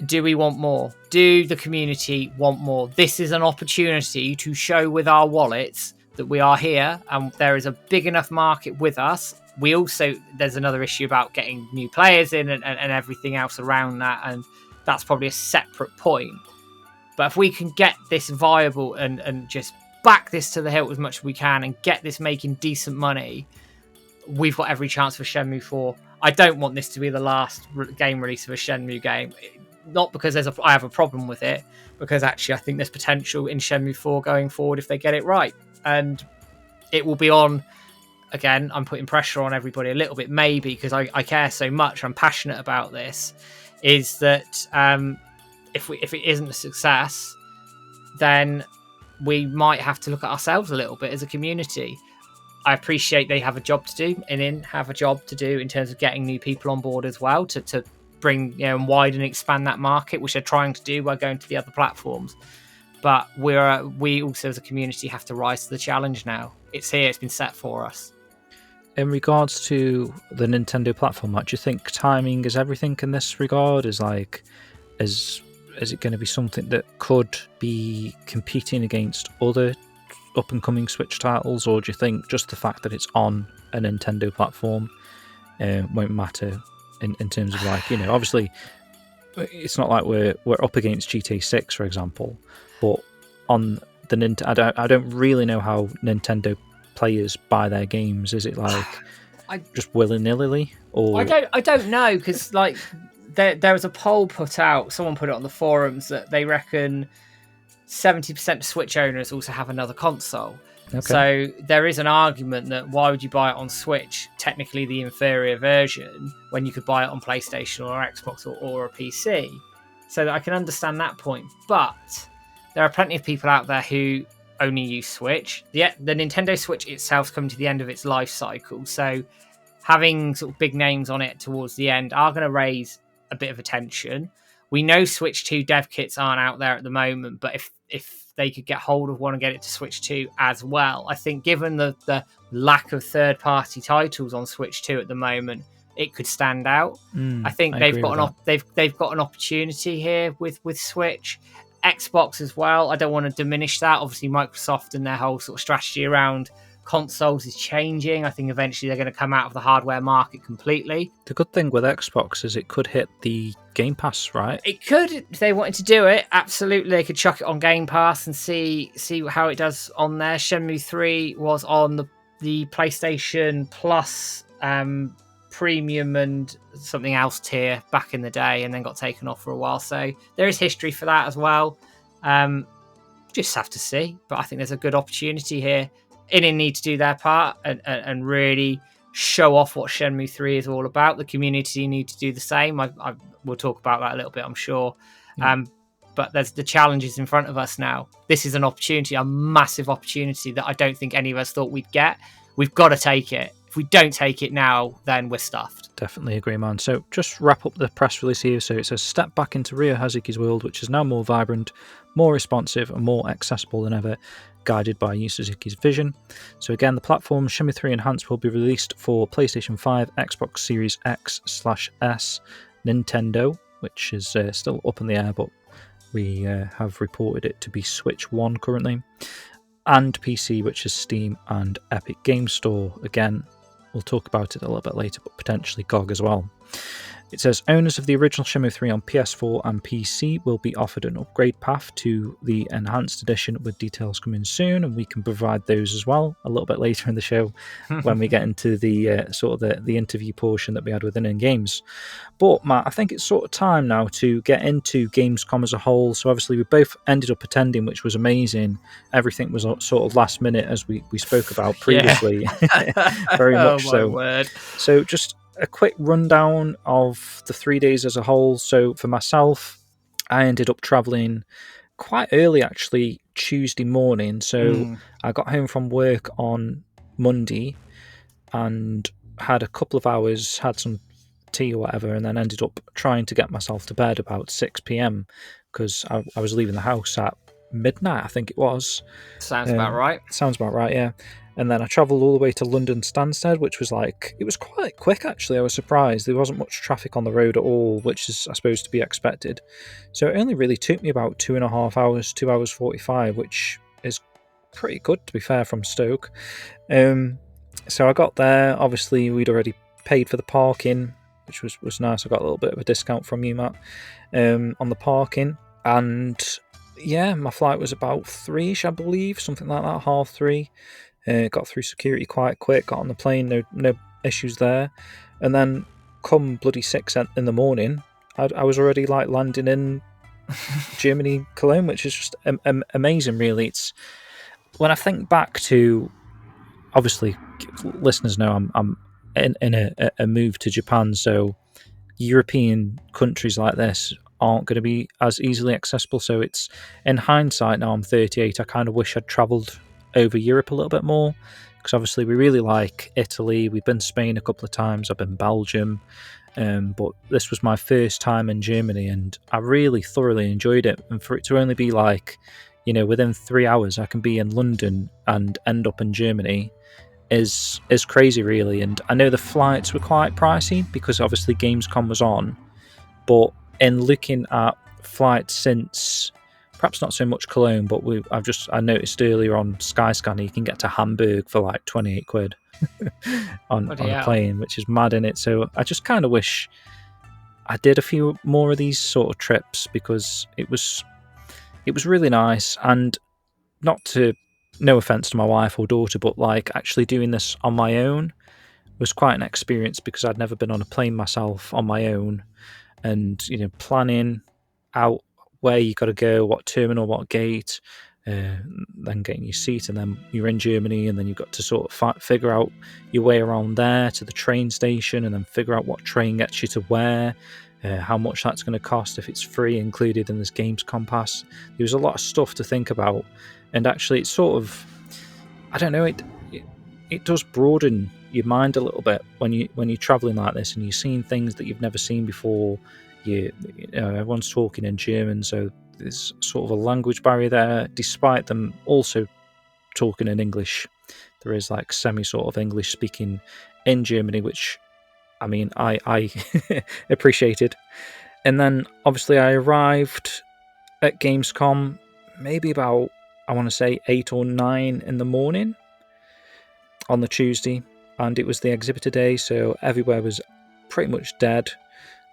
do we want more? Do the community want more? This is an opportunity to show with our wallets that we are here and there is a big enough market with us. There's another issue about getting new players in and everything else around that, and that's probably a separate point. But if we can get this viable and just back this to the hilt as much as we can and get this making decent money, we've got every chance for Shenmue 4. I don't want this to be the last game release of a Shenmue game. Not because I have a problem with it, because actually I think there's potential in Shenmue 4 going forward if they get it right. And it will be on, again, I'm putting pressure on everybody a little bit, maybe, because I care so much, I'm passionate about this, is that if it isn't a success, then we might have to look at ourselves a little bit as a community. I appreciate they have a job to do, ININ have a job to do in terms of getting new people on board as well, to bring, and widen and expand that market, which they're trying to do by going to the other platforms. But we also as a community have to rise to the challenge now. It's here, it's been set for us. In regards to the Nintendo platform, do you think timing is everything in this regard? Is it going to be something that could be competing against other up-and-coming Switch titles, or do you think just the fact that it's on a Nintendo platform won't matter in terms of, like, obviously it's not like we're up against GTA 6, for example, but on the Nintendo, I don't really know how Nintendo players buy their games. Is it like just willy-nilly, or I don't know, because like there was a poll put out, someone put it on the forums, that they reckon 70% of Switch owners also have another console. Okay. So there is an argument that why would you buy it on Switch, technically the inferior version, when you could buy it on PlayStation or Xbox or a PC. So that I can understand that point. But there are plenty of people out there who only use Switch. The Nintendo Switch itself's coming to the end of its life cycle. So having sort of big names on it towards the end are going to raise a bit of attention. We know Switch 2 dev kits aren't out there at the moment, but if they could get hold of one and get it to Switch 2 as well, I think given the lack of third-party titles on Switch 2 at the moment, it could stand out. I think they've got an opportunity here with Switch. Xbox as well, I don't want to diminish that. Obviously, Microsoft and their whole sort of strategy around consoles is changing. I think eventually they're going to come out of the hardware market completely. The good thing with Xbox is it could hit the Game Pass, right? It could, if they wanted to do it. Absolutely, they could chuck it on Game Pass and see how it does on there. Shenmue 3 was on the PlayStation Plus Premium and something else tier back in the day, and then got taken off for a while. So there is history for that as well. Just have to see, but I think there's a good opportunity here. ININ need to do their part and really show off what Shenmue 3 is all about. The community need to do the same. We'll talk about that a little bit, I'm sure. Yeah. But there's the challenges in front of us now. This is an opportunity, a massive opportunity that I don't think any of us thought we'd get. We've got to take it. If we don't take it now, then we're stuffed. Definitely agree, man. So just wrap up the press release here. So it says, step back into Ryo Hazuki's world, which is now more vibrant, more responsive, and more accessible than ever, guided by Yu Suzuki's vision. So again, the platform Shenmue 3 Enhanced will be released for PlayStation 5, Xbox Series X/S, Nintendo, which is still up in the air, but we have reported it to be Switch 1 currently, and PC, which is Steam and Epic Games Store. Again, we'll talk about it a little bit later, but potentially GOG as well. It says owners of the original Shenmue 3 on PS4 and PC will be offered an upgrade path to the Enhanced Edition, with details coming soon, and we can provide those as well a little bit later in the show when we get into the sort of the interview portion that we had with ININ Games. But Matt, I think it's sort of time now to get into Gamescom as a whole. So obviously we both ended up attending, which was amazing. Everything was sort of last minute, as we spoke about previously. Very much so. Word. So just a quick rundown of the 3 days as a whole. So for myself, I ended up travelling quite early, actually, Tuesday morning. So I got home from work on Monday and had a couple of hours, had some tea or whatever, and then ended up trying to get myself to bed about 6 p.m. because I was leaving the house at midnight, I think it was. Sounds about right. Sounds about right, yeah. And then I travelled all the way to London Stansted, which was it was quite quick actually. I was surprised. There wasn't much traffic on the road at all, which is, I suppose, to be expected. So it only really took me about 2.5 hours, 2 hours 45, which is pretty good, to be fair, from Stoke. So I got there. Obviously, we'd already paid for the parking, which was nice. I got a little bit of a discount from you, Matt, on the parking. And yeah, my flight was about 3ish, I believe, something like that, 3:30. Got through security quite quick, got on the plane, no issues there. And then come bloody 6 in the morning, I was already landing in Germany, Cologne, which is just amazing, really. It's when I think back to, obviously, listeners know I'm in a move to Japan, so European countries like this aren't going to be as easily accessible. So it's, in hindsight, now I'm 38, I kind of wish I'd travelled over Europe a little bit more, because obviously we really like Italy. We've been to Spain a couple of times. I've been Belgium, but this was my first time in Germany, and I really thoroughly enjoyed it. And for it to only be within 3 hours I can be in London and end up in Germany is crazy, really. And I know the flights were quite pricey because obviously Gamescom was on, but in looking at flights since, perhaps not so much Cologne, but I noticed earlier on Skyscanner you can get to Hamburg for like 28 quid on a plane, which is mad in it. So I just kind of wish I did a few more of these sort of trips, because it was really nice. And no offense to my wife or daughter, but actually doing this on my own was quite an experience, because I'd never been on a plane myself on my own, and planning out where you got to go, what terminal, what gate, then getting your seat, and then you're in Germany, and then you've got to sort of figure out your way around there to the train station, and then figure out what train gets you to where, how much that's going to cost, if it's free included in this Gamescom pass. There was a lot of stuff to think about, and actually it's sort of, I don't know, it does broaden your mind a little bit when you're traveling like this, and you're seeing things that you've never seen before. Everyone's talking in German, so there's sort of a language barrier there, despite them also talking in English. There is semi sort of English speaking in Germany, which I appreciated. And then obviously I arrived at Gamescom maybe about, I want to say, 8 or 9 in the morning on the Tuesday, and it was the exhibitor day, so everywhere was pretty much dead.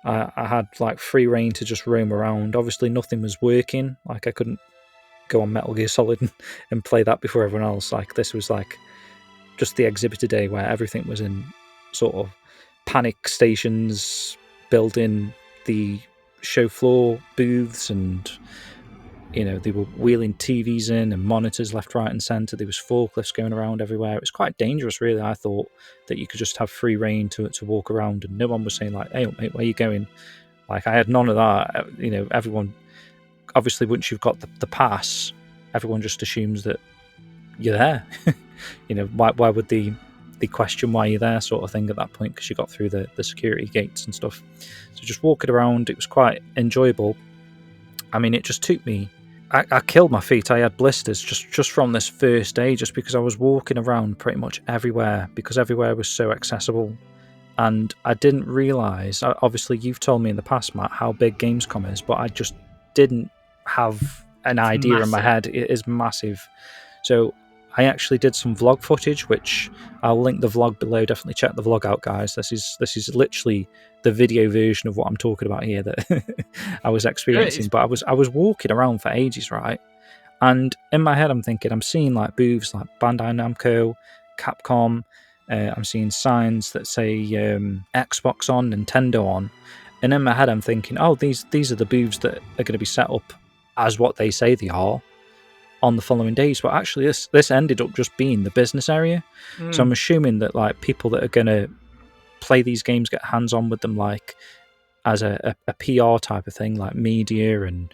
I had free reign to just roam around. Obviously nothing was working, I couldn't go on Metal Gear Solid and play that before everyone else. This was just the exhibitor day, where everything was in sort of panic stations, building the show floor booths and They were wheeling TVs in and monitors left, right, and centre. There was forklifts going around everywhere. It was quite dangerous, really. I thought that you could just have free reign to walk around, and no one was saying like, "Hey, mate, where are you going?" Like, I had none of that. Everyone, obviously, once you've got the pass, everyone just assumes that you're there. Why would they question why you're there, sort of thing, at that point, because you got through the security gates and stuff. So just walking around, it was quite enjoyable. I mean, it just took me. I killed my feet. I had blisters just from this first day, just because I was walking around pretty much everywhere, because everywhere was so accessible. And I didn't realise, obviously you've told me in the past, Matt, how big Gamescom is, but I just didn't have an idea in my head. It is massive. So I actually did some vlog footage, which I'll link the vlog below. Definitely check the vlog out, guys. This is literally the video version of what I'm talking about here that I was experiencing. But I was walking around for ages, right? And in my head, I'm thinking, I'm seeing like booths like Bandai Namco, Capcom. I'm seeing signs that say Xbox on, Nintendo on. And in my head, I'm thinking, oh, these are the booths that are going to be set up as what they say they are on the following days. But actually, this ended up just being the business area. So I'm assuming that like people that are going to play these games get hands-on with them, like as a PR type of thing, like media and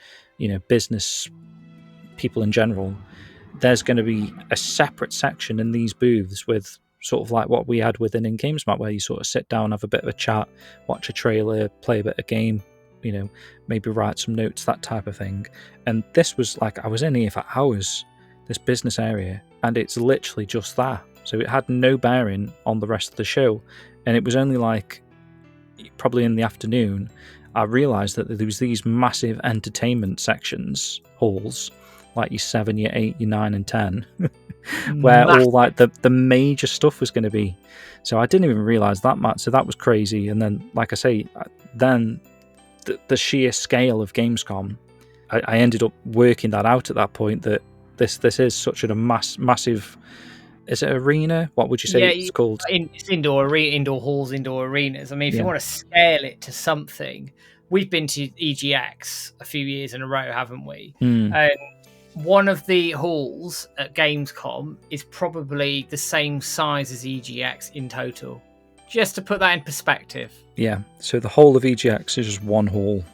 business people in general. There's going to be a separate section in these booths with sort of like what we had with ININ Games, Matt, where you sort of sit down, have a bit of a chat, watch a trailer, play a bit of game, maybe write some notes, that type of thing. And this was like, I was in here for hours, this business area, and it's literally just that. So it had no bearing on the rest of the show. And it was only like, probably in the afternoon, I realised that there was these massive entertainment sections, halls, like your 7, your 8, your 9 and 10, where all like the major stuff was going to be. So I didn't even realise that much. So that was crazy. And then, like I say, then the sheer scale of Gamescom, I ended up working that out at that point, that this is such a massive. Is it arena? What would you say it's called? It's indoor halls, indoor arenas. I mean, if you want to scale it to something, we've been to EGX a few years in a row, haven't we? And one of the halls at Gamescom is probably the same size as EGX in total. Just to put that in perspective. Yeah, so the whole of EGX is just one hall.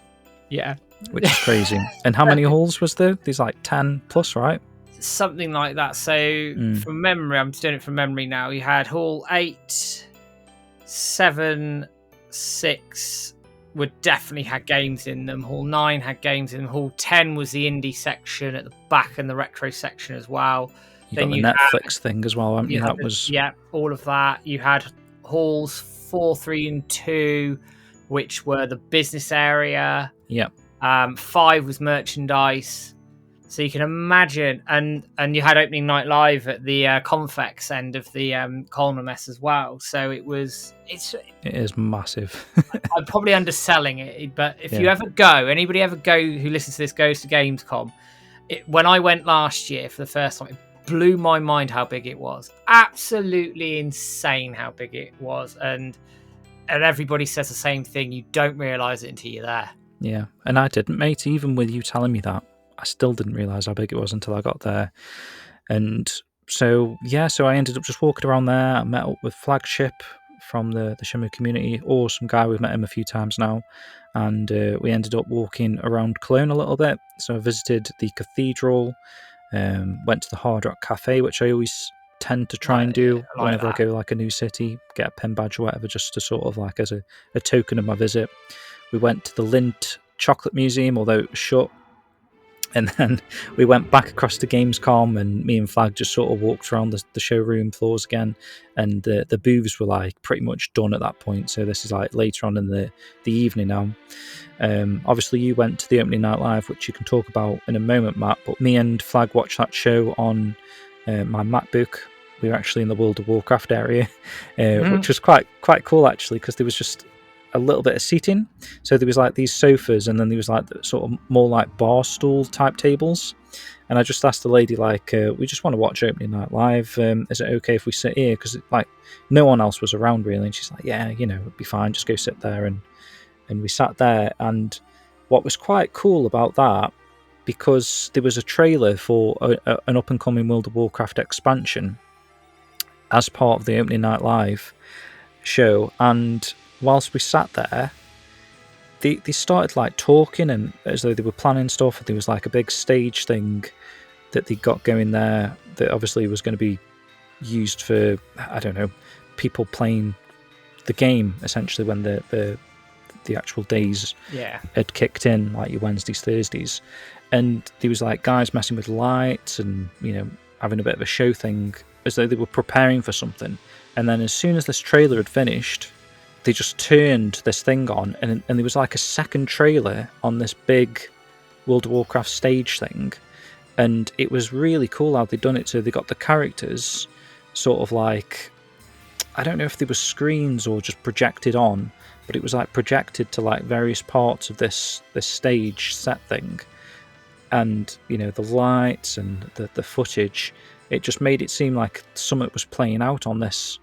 Yeah. Which is crazy. And how many halls was there? There's like 10 plus, right? Something like that. So from memory, I'm doing it from memory now. You had hall 8, 7, 6 would definitely had games in them. Hall 9 had games in them. Hall 10 was the indie section at the back and the retro section as well. Then you got the Netflix thing as well, haven't you? That was all of that. You had halls 4, 3, and 2, which were the business area. Yep. 5 was merchandise. So you can imagine, and you had opening night live at the Confex end of the Colma Mess as well. So it is massive. I'm probably underselling it, but if you ever go, anybody ever go who listens to this goes to Gamescom. When I went last year for the first time, it blew my mind how big it was. Absolutely insane how big it was, and everybody says the same thing. You don't realise it until you're there. Yeah, and I didn't, mate. Even with you telling me that, I still didn't realise how big it was until I got there. And so I ended up just walking around there. I met up with Flagship from the Shenmue community. Awesome guy. We've met him a few times now. And we ended up walking around Cologne a little bit. So I visited the cathedral, went to the Hard Rock Cafe, which I always tend to try and do whenever I go like a new city, get a pin badge or whatever, just to sort of like as a token of my visit. We went to the Lindt Chocolate Museum, although it was shut. And then we went back across to Gamescom, and me and Flag just sort of walked around the showroom floors again. And the booths were like pretty much done at that point. So this is like later on in the evening now. Obviously, you went to the opening night live, which you can talk about in a moment, Matt. But me and Flag watched that show on my MacBook. We were actually in the World of Warcraft area, which was quite cool actually, because there was just a little bit of seating. So there was like these sofas, and then there was like sort of more like bar stool type tables. And I just asked the lady, like, we just want to watch opening night live. Is it okay if we sit here? Because like no one else was around really. And she's like, yeah, it'd be fine. Just go sit there. And we sat there. And what was quite cool about that, because there was a trailer for an up-and-coming World of Warcraft expansion as part of the opening night live show, and whilst we sat there, they started like talking and as though they were planning stuff. There was like a big stage thing that they got going there that obviously was going to be used for, I don't know, people playing the game essentially when the actual days had kicked in, like your Wednesdays, Thursdays. And there was like guys messing with lights and, you know, having a bit of a show thing as though they were preparing for something. And then as soon as this trailer had finished, they just turned this thing on, and there was like a second trailer on this big World of Warcraft stage thing. And it was really cool how they'd done it. So they got the characters sort of like, I don't know if they were screens or just projected on, but it was like projected to like various parts of this stage set thing. And, you know, the lights and the footage, it just made it seem like something was playing out on this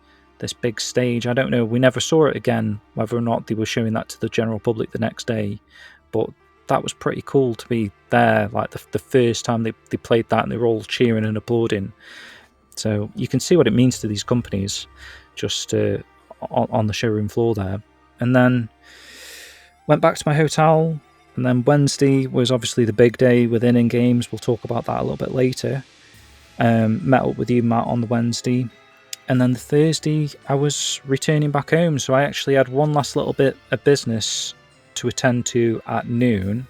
big stage. I don't know, we never saw it again, whether or not they were showing that to the general public the next day, but that was pretty cool to be there, like the first time they played that, and they were all cheering and applauding. So you can see what it means to these companies just on the showroom floor there. And then went back to my hotel, and then Wednesday was obviously the big day with ININ Games. We'll talk about that a little bit later. Met up with you, Matt, on the Wednesday. And then the Thursday, I was returning back home. So I actually had one last little bit of business to attend to at noon.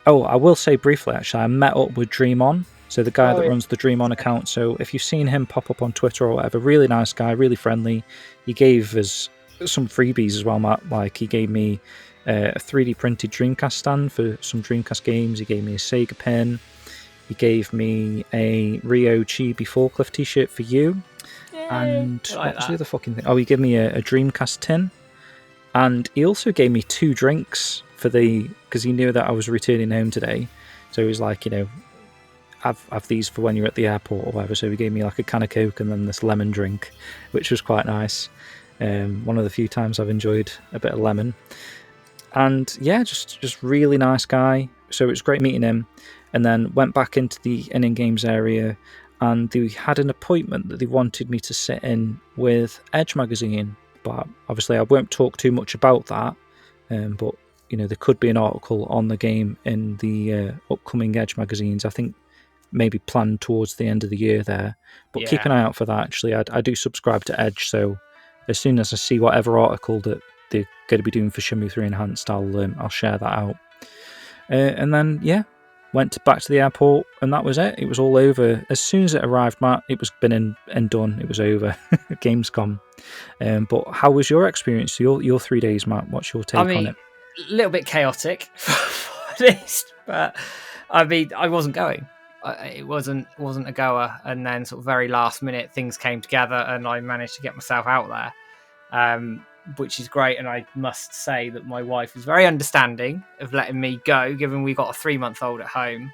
Oh, I will say briefly, actually, I met up with Dream On. So the guy that runs the Dream On account. So if you've seen him pop up on Twitter or whatever, really nice guy, really friendly. He gave us some freebies as well, Matt. Like, he gave me a 3D printed Dreamcast stand for some Dreamcast games. He gave me a Sega pin. He gave me a Rio Chibi forklift t-shirt for you. And what was the other fucking thing? Oh, he gave me a Dreamcast tin. And he also gave me 2 drinks because he knew that I was returning home today. So he was like, you know, have these for when you're at the airport or whatever. So he gave me like a can of Coke and then this lemon drink, which was quite nice. One of the few times I've enjoyed a bit of lemon. And yeah, just really nice guy. So it was great meeting him. And then went back into the ININ Games area, and they had an appointment that they wanted me to sit in with Edge magazine. But obviously I won't talk too much about that. But you know, there could be an article on the game in the upcoming Edge magazines. I think maybe planned towards the end of the year there. But keep an eye out for that. Actually, I do subscribe to Edge, so as soon as I see whatever article that they're going to be doing for Shenmue 3 Enhanced, I'll share that out. And then went back to the airport, and that was it. It was all over as soon as it arrived, Matt. It was been and done. It was over. Gamescom. But how was your experience? Your 3 days, Matt? What's your take on it? A little bit chaotic, at least, but I mean, I wasn't going. It wasn't a goer, and then sort of very last minute things came together, and I managed to get myself out there, which is great. And I must say that my wife is very understanding of letting me go, given we got a 3-month-old at home,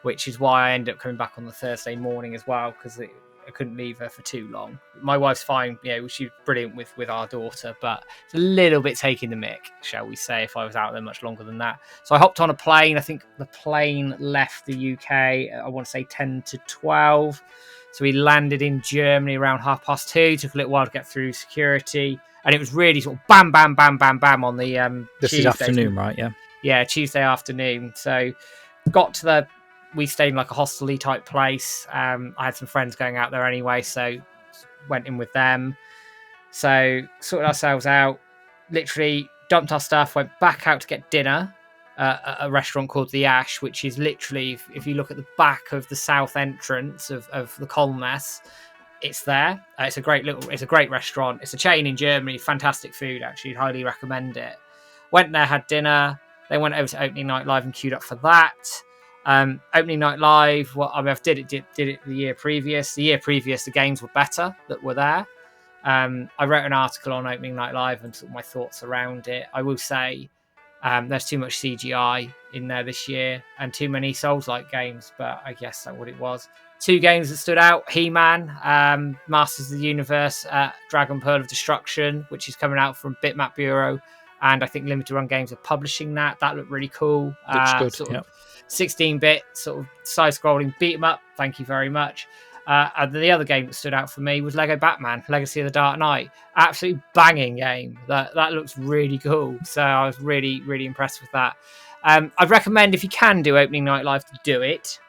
which is why I ended up coming back on the Thursday morning as well, because I couldn't leave her for too long. My wife's fine, she's brilliant with our daughter, but it's a little bit taking the mick, shall we say, if I was out there much longer than that. So I hopped on a plane. I think the plane left the UK, I want to say 10 to 12. So we landed in Germany around 2:30. Took a little while to get through security. And it was really sort of bam, bam, bam, bam, bam on the This Tuesday. is afternoon, right? Yeah. Yeah, Tuesday afternoon. So we stayed in like a hostel-y type place. I had some friends going out there anyway, so went in with them. So sorted ourselves out, literally dumped our stuff, went back out to get dinner at a restaurant called The Ash, which is literally, if you look at the back of the south entrance of the Kolmess, it's there. It's a great restaurant. It's a chain in Germany. Fantastic food, actually. Highly recommend it. Went there, had dinner. Then went over to Opening Night Live and queued up for that. Opening Night Live, I did it the year previous. The year previous, the games were better that were there. I wrote an article on Opening Night Live and sort of my thoughts around it. I will say there's too much CGI in there this year and too many Souls-like games, but I guess that's what it was. 2 games that stood out: He-Man, Masters of the Universe, Dragon Pearl of Destruction, which is coming out from Bitmap Bureau, and I think Limited Run Games are publishing that. That looked really cool. Looks good, yeah. 16-bit sort of side-scrolling beat 'em up. Thank you very much. And the other game that stood out for me was Lego Batman: Legacy of the Dark Knight. Absolutely banging game. That looks really cool. So I was really, really impressed with that. I'd recommend, if you can do opening night live, to do it.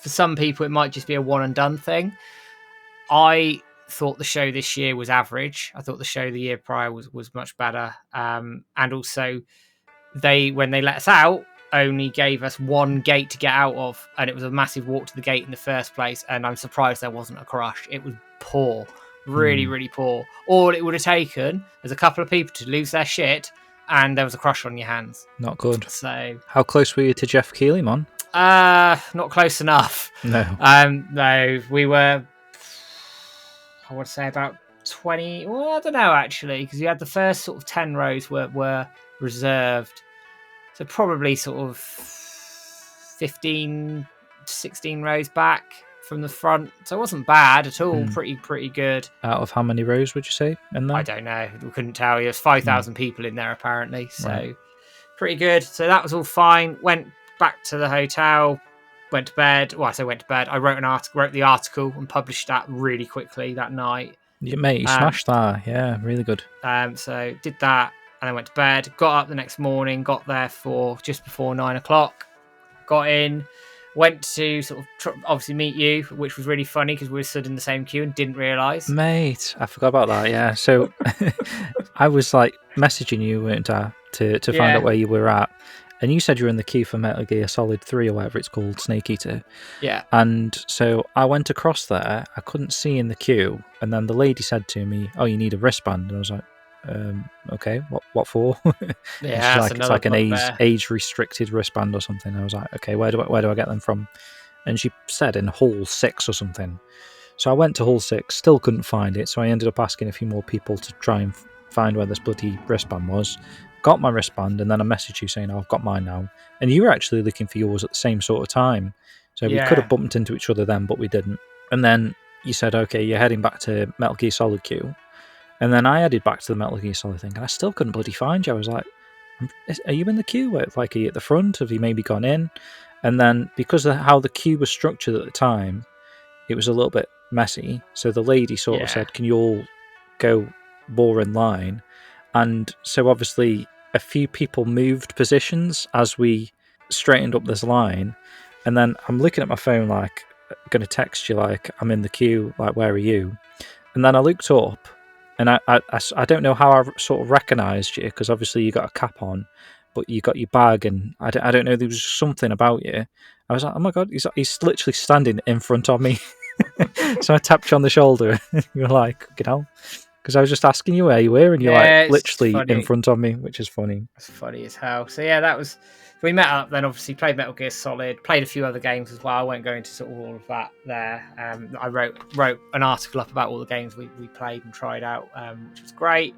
For some people, it might just be a one and done thing. I thought the show this year was average. I thought the show the year prior was much better. And also, when they let us out, only gave us one gate to get out of, and it was a massive walk to the gate in the first place. And I'm surprised there wasn't a crush. It was poor, really, really poor. All it would have taken is a couple of people to lose their shit, and there was a crush on your hands. Not good. So, how close were you to Jeff Keighley, man? Not close enough. No. No, we were, I would say, about 20. Well, I don't know actually, because you had the first sort of 10 rows were reserved. So probably sort of 15, 16 rows back from the front. So it wasn't bad at all. Pretty good. Out of how many rows would you say in there? I don't know. We couldn't tell you. There's 5,000 people in there apparently. So pretty good. So that was all fine. Went back to the hotel. Went to bed. Well, I say went to bed. I wrote the article and published that really quickly that night. Yeah, mate, you smashed that. Yeah, really good. So did that. And I went to bed, got up the next morning, got there for just before 9 o'clock, got in, went to sort of obviously meet you, which was really funny because we were stood in the same queue and didn't realise. Mate, I forgot about that, yeah. So I was like messaging you, weren't I, to find out where you were at. And you said you were in the queue for Metal Gear Solid 3 or whatever it's called, Snake Eater. Yeah. And so I went across there, I couldn't see in the queue, and then the lady said to me, "Oh, you need a wristband." And I was like, okay, what for? Yeah, it's like an age restricted wristband or something. I was like, okay, where do I get them from? And she said in Hall 6 or something. So I went to Hall 6, still couldn't find it, so I ended up asking a few more people to try and find where this bloody wristband was. Got my wristband, and then I messaged you saying, I've got mine now. And you were actually looking for yours at the same sort of time, so we could have bumped into each other then, but we didn't. And then you said, okay, you're heading back to Metal Gear Solid queue. And then I headed back to the Metal Gear Solid thing, and I still couldn't bloody find you. I was like, are you in the queue? Like, are you at the front? Have you maybe gone in? And then, because of how the queue was structured at the time, it was a little bit messy. So the lady sort of said, can you all go more in line? And so obviously a few people moved positions as we straightened up this line. And then I'm looking at my phone, like, going to text you, like, I'm in the queue, like, where are you? And then I looked up, and I don't know how I sort of recognised you, because obviously you got a cap on, but you got your bag, and I don't know, there was something about you. I was like, oh my God, he's literally standing in front of me. So I tapped you on the shoulder, and you were like, get out. Because I was just asking you where you were, and you're like literally in front of me, which is funny. It's funny as hell. So yeah, that was... We met up, then obviously played Metal Gear Solid, played a few other games as well. I won't go into sort of all of that there. I wrote an article up about all the games we played and tried out, which was great.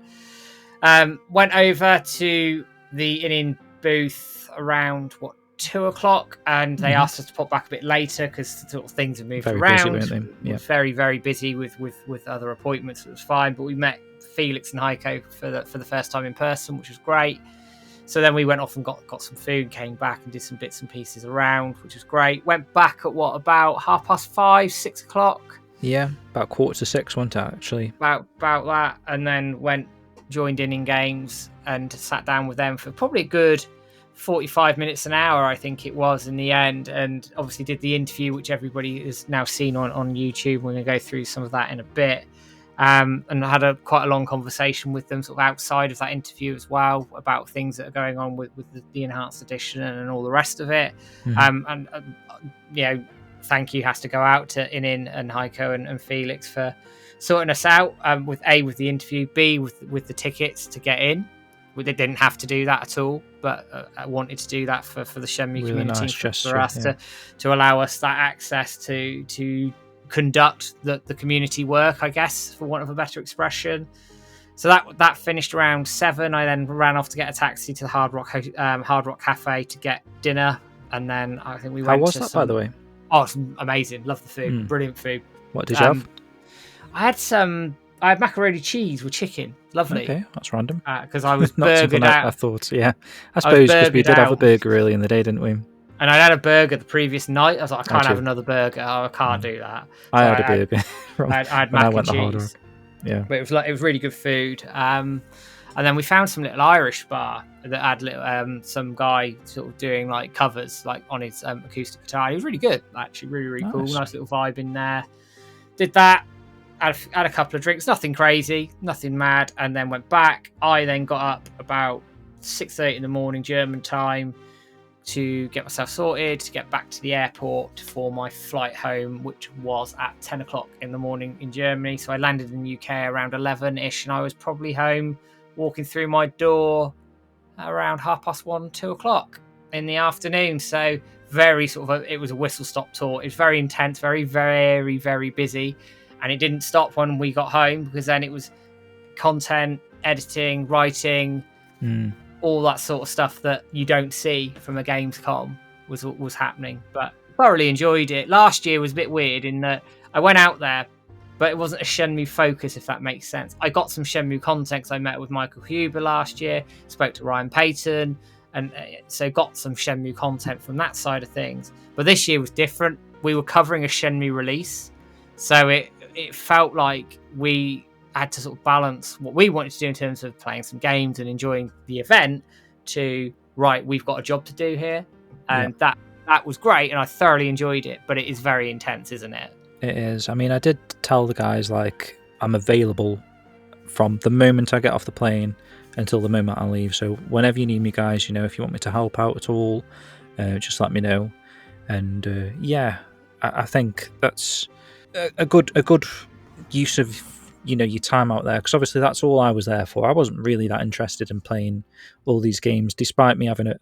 Went over to the ININ booth around 2 o'clock, and they asked us to pop back a bit later because sort of things have moved around. Busy, weren't they? Yeah. Very, very busy with other appointments. It was fine, but we met Felix and Heiko for the first time in person, which was great. So then we went off and got some food, came back and did some bits and pieces around, which was great. Went back at about 5:30, 6 o'clock? Yeah, about 5:45, wasn't it, actually? About that, and then joined ININ Games and sat down with them for probably a good 45 minutes, an hour, I think it was in the end, and obviously did the interview, which everybody has now seen on YouTube. We're going to go through some of that in a bit. And I had quite a long conversation with them sort of outside of that interview as well about things that are going on with the enhanced edition and all the rest of it. And you know, thank you has to go out to ININ and Heiko and Felix for sorting us out with the interview, B with the tickets to get in. They didn't have to do that at all, but I wanted to do that for the Shenmue really community, nice gesture, for us to allow us that access to conduct the community work, I guess, for want of a better expression. So that finished around 7. I then ran off to get a taxi to the Hard Rock Cafe to get dinner, and then I think we went. How was that, by the way? Oh, it's amazing! Love the food, brilliant food. What did you have? I had macaroni cheese with chicken. Lovely. Okay, that's random. Because I was not burgered out. I thought, yeah. I suppose because we did have a burger early in the day, didn't we? And I'd had a burger the previous night. I was like, I can't have too. another burger. Oh, I can't do that. I So had a burger I had when I mac and went the hard rock. cheese. Yeah. But it was really good food. And then we found some little Irish bar that had little, some guy sort of doing like covers like on his acoustic guitar. He was really good, actually, really cool. Nice little vibe in there. Did that. Had a couple of drinks, nothing crazy, nothing mad, and then went back. I then got up about 6:30 in the morning German time to get myself sorted, to get back to the airport for my flight home, which was at 10 o'clock in the morning in Germany. So I landed in the UK around 11-ish, and I was probably home walking through my door around 1:30, 2 o'clock in the afternoon. So very sort of, it was a whistle-stop tour. It was very intense, very, very, very busy. And it didn't stop when we got home, because then it was content, editing, writing, all that sort of stuff that you don't see from a Gamescom was happening. But thoroughly enjoyed it. Last year was a bit weird in that I went out there, but it wasn't a Shenmue focus, if that makes sense. I got some Shenmue content because I met with Michael Huber last year, spoke to Ryan Payton, and so got some Shenmue content from that side of things. But this year was different. We were covering a Shenmue release, so it felt like we had to sort of balance what we wanted to do in terms of playing some games and enjoying the event to, right, we've got a job to do here. And that was great, and I thoroughly enjoyed it, but it is very intense, isn't it? It is. I mean, I did tell the guys, like, I'm available from the moment I get off the plane until the moment I leave. So whenever you need me, guys, if you want me to help out at all, just let me know. And I think that's a good use of your time out there, because obviously that's all I was there for. I wasn't really that interested in playing all these games, despite me having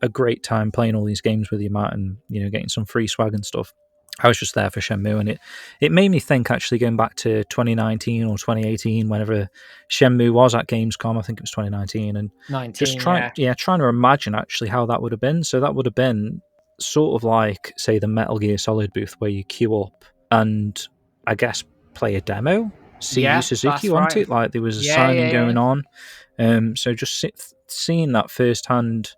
a great time playing all these games with you, Matt, and getting some free swag and stuff. I was just there for Shenmue, and it made me think, actually, going back to 2019 or 2018, whenever Shenmue was at Gamescom. I think it was 2019, and just trying to imagine actually how that would have been. So that would have been sort of like, say, the Metal Gear Solid booth, where you queue up and, I guess, play a demo. See Yu Suzuki, wasn't it? Like, there was a signing going on. So just seeing that firsthand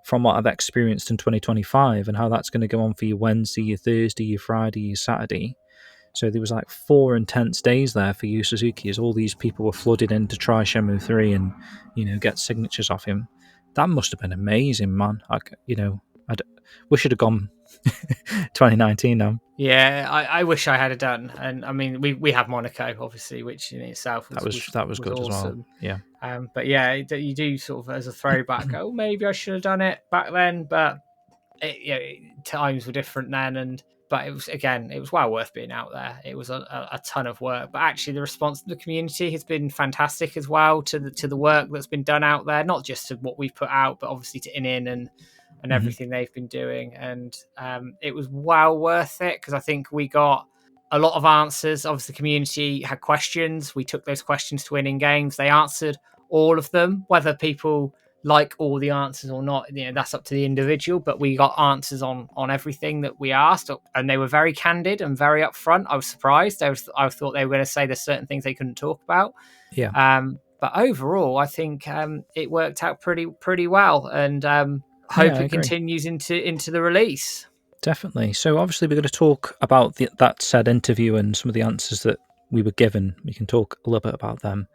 from what I've experienced in 2025, and how that's going to go on for your Wednesday, your Thursday, your Friday, your Saturday. So there was like 4 intense days there for Yu Suzuki, as all these people were flooded in to try Shenmue 3 and, get signatures off him. That must have been amazing, man. I wish it had gone 2019 now. Yeah, I wish I had done. And I mean, we have Monaco, obviously, which in itself was good awesome as well. Yeah. But yeah, you do sort of, as a throwback, oh, maybe I should have done it back then. But times were different then, but it was well worth being out there. It was a ton of work, but actually the response to the community has been fantastic as well to the work that's been done out there, not just to what we've put out, but obviously to ININ and everything they've been doing. And it was well worth it, because I think we got a lot of answers. Obviously, the community had questions. We took those questions to ININ Games. They answered all of them. Whether people like all the answers or not, that's up to the individual. But we got answers on everything that we asked, and they were very candid and very upfront. I was surprised. I thought they were going to say there's certain things they couldn't talk about. Yeah. But overall, I think it worked out pretty well, and hope it continues into the release. Definitely. So obviously we're going to talk about that said interview and some of the answers that we were given. We can talk a little bit about them.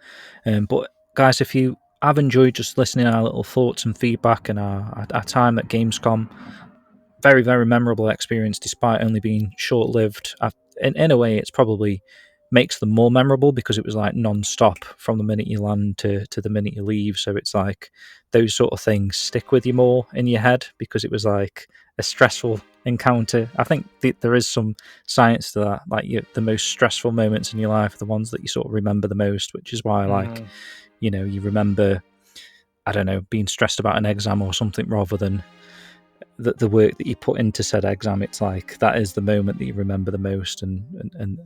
But guys, if you have enjoyed just listening to our little thoughts and feedback and our time at Gamescom, very, very memorable experience, despite only being short-lived. In a way, it's probably makes them more memorable, because it was like non-stop from the minute you land to the minute you leave. So it's like those sort of things stick with you more in your head, because it was like a stressful encounter. I think there is some science to that. Like, the most stressful moments in your life are the ones that you sort of remember the most, which is why you remember, I don't know, being stressed about an exam or something, rather than the work that you put into said exam. It's like that is the moment that you remember the most, and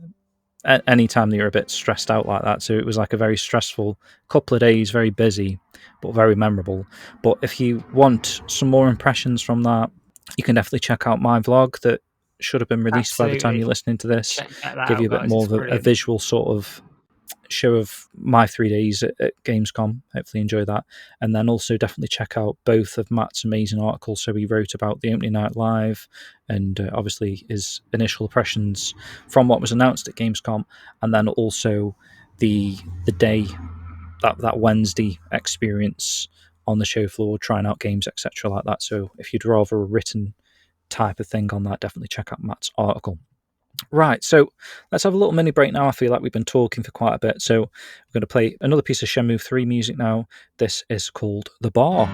any time that you're a bit stressed out like that. So it was like a very stressful couple of days, very busy, but very memorable. But if you want some more impressions from that, you can definitely check out my vlog that should have been released by the time you're listening to this. Give you a bit more of a visual sort of show of my 3 days at Gamescom. Hopefully enjoy that. And then also definitely check out both of Matt's amazing articles. So he wrote about the opening night live and obviously his initial impressions from what was announced at Gamescom, and then also the day, that Wednesday experience on the show floor, trying out games, etc. like that. So if you'd rather a written type of thing on that, definitely check out Matt's article. Right, so let's have a little mini break now. I feel like we've been talking for quite a bit, so we're going to play another piece of Shenmue 3 music now. This is called The Bar.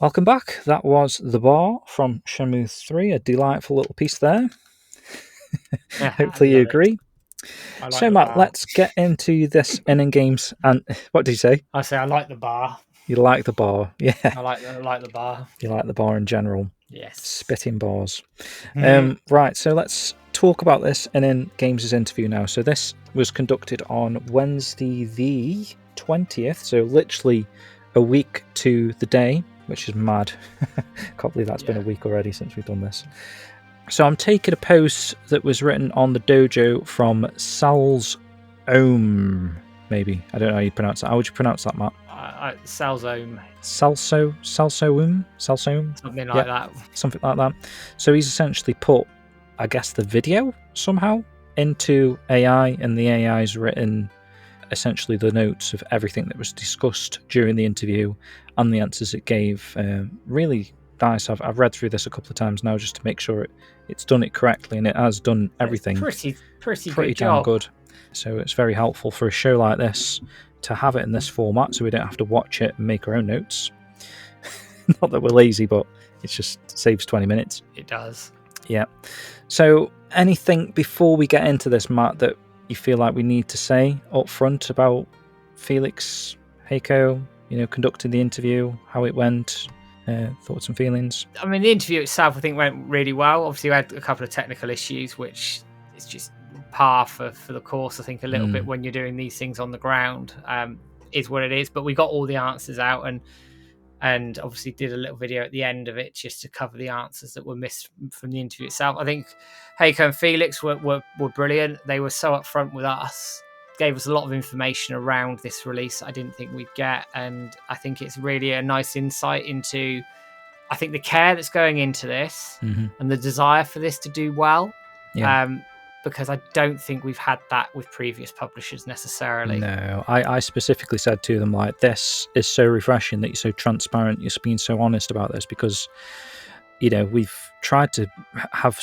Welcome back. That was The Bar from Shenmue 3, a delightful little piece there. Yeah, Hopefully you agree. Like so, Matt, let's get into this ININ Games. And what did you say? I say I like the bar. You like the bar, yeah. I like the bar. You like the bar in general. Yes. Spitting bars. Right, so let's talk about this ININ Games' interview now. So this was conducted on Wednesday the 20th, so literally a week to the day, which is mad. Can't believe that's been a week already since we've done this. So I'm taking a post that was written on the dojo from Sal's Ohm, maybe. I don't know how you pronounce that. How would you pronounce that, Matt? Sal's Ohm. Salsoum? Something like that. Something like that. So he's essentially put, I guess, the video somehow into AI, and the AI's written essentially the notes of everything that was discussed during the interview and the answers it gave. Really nice. I've read through this a couple of times now just to make sure it's done it correctly, and it has done everything. Pretty damn job. Good. So it's very helpful for a show like this to have it in this format, so we don't have to watch it and make our own notes. Not that we're lazy, but it just saves 20 minutes. It does. Yeah. So anything before we get into this, Matt, that you feel like we need to say up front about Felix, Heiko, conducting the interview, how it went, thoughts and feelings? I mean, the interview itself, I think, went really well. Obviously, we had a couple of technical issues, which is just par for the course. I think a little bit when you're doing these things on the ground is what it is. But we got all the answers out, and obviously did a little video at the end of it just to cover the answers that were missed from the interview itself. I think Heiko and Felix were brilliant. They were so upfront with us, gave us a lot of information around this release I didn't think we'd get, and I think it's really a nice insight into I think the care that's going into this Mm-hmm. and the desire for this to do well, Yeah. because I don't think we've had that with previous publishers necessarily. No, I specifically said to them, like, this is so refreshing that you're so transparent, you're being so honest about this, because, you know, we've tried to have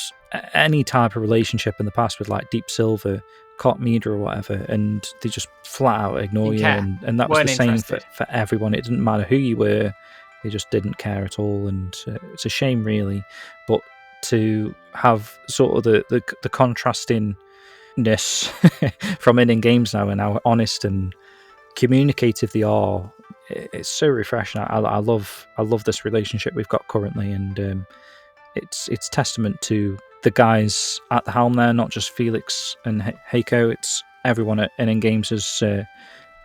any type of relationship in the past with, like, Deep Silver, Cot Media or whatever, and they just flat out ignore you, and that was the same for everyone. It didn't matter who you were, they just didn't care at all, and it's a shame, really. But to have sort of the contrastingness from ININ Games now, and how honest and communicative they are, it's so refreshing. I love this relationship we've got currently, and it's testament to the guys at the helm there, not just Felix and Heiko. It's everyone at ININ Games has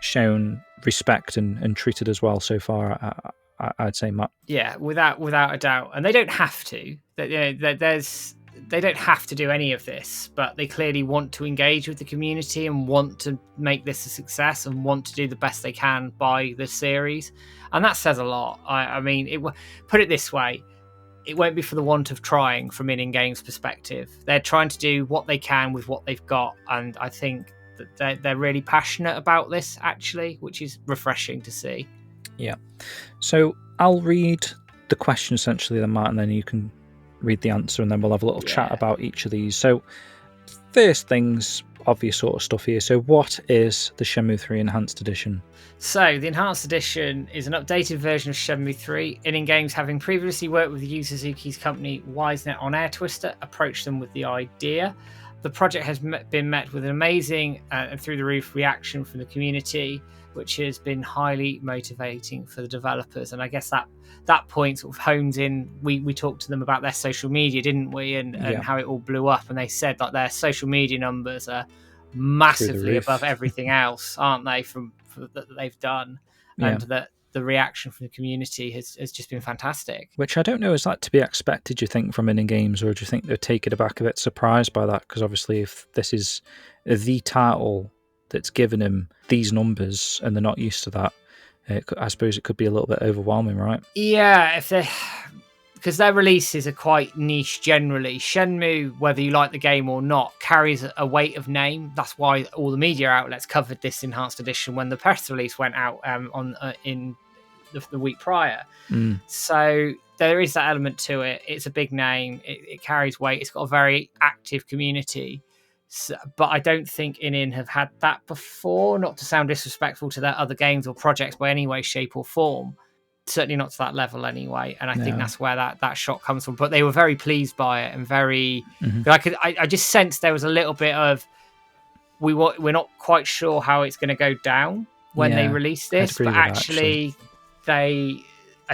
shown respect and treated as well so far. I'd say, Matt. Yeah, without a doubt, and they don't have to. They don't have to do any of this, but they clearly want to engage with the community and want to make this a success and want to do the best they can by the series, and that says a lot. I mean, put it this way. It won't be for the want of trying from ININ Games' perspective. They're trying to do what they can with what they've got, and I think that they're really passionate about this, actually, which is refreshing to see. Yeah. So I'll read the question essentially then, Matt, and then you can read the answer, and then we'll have a little chat about each of these. So first things, obvious sort of stuff here. So what is the Shenmue 3 Enhanced Edition? So the Enhanced Edition is an updated version of Shenmue 3. ININ Games, having previously worked with Yu Suzuki's company WiseNet on Air Twister, approached them with the idea. The project has been met with an amazing and through-the-roof reaction from the community, which has been highly motivating for the developers. And I guess that point sort of hones in. We talked to them about their social media, didn't we? And how it all blew up. And they said that their social media numbers are massively above everything else, aren't they, from that they've done? And that the reaction from the community has just been fantastic. Which I don't know, is that to be expected, do you think, from ININ Games, or do you think they're taken aback, a bit surprised by that? Because obviously if this is the title that's given them these numbers and they're not used to that, I suppose it could be a little bit overwhelming, right? Yeah, because their releases are quite niche generally. Shenmue, whether you like the game or not, carries a weight of name. That's why all the media outlets covered this Enhanced Edition when the press release went out in the week prior. So there is that element to it. It's a big name. It carries weight. It's got a very active community. So, but I don't think ININ have had that before, not to sound disrespectful to their other games or projects by any way, shape or form. Certainly not to that level anyway. And I think that's where that shot comes from. But they were very pleased by it and very... I just sensed there was a little bit of... We're not quite sure how it's going to go down when they release this. But actually, I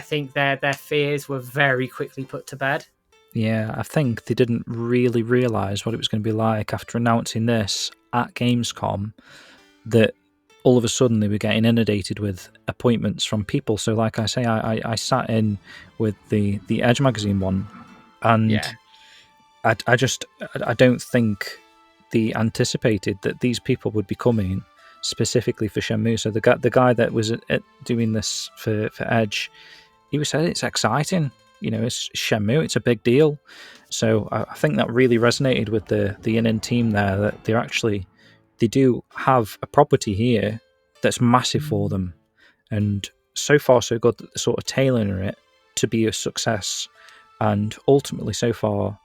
think their fears were very quickly put to bed. Yeah, I think they didn't really realise what it was going to be like after announcing this at Gamescom, that all of a sudden they were getting inundated with appointments from people. So like I say, I sat in with the Edge magazine one, and I don't think they anticipated that these people would be coming specifically for Shenmue. So the guy that was doing this for Edge, he was saying it's exciting. You know, it's Shenmue, it's a big deal. So I think that really resonated with the ININ team there, that they do have a property here that's massive for them. And so far so good that they're sort of tailoring it to be a success. And ultimately so far,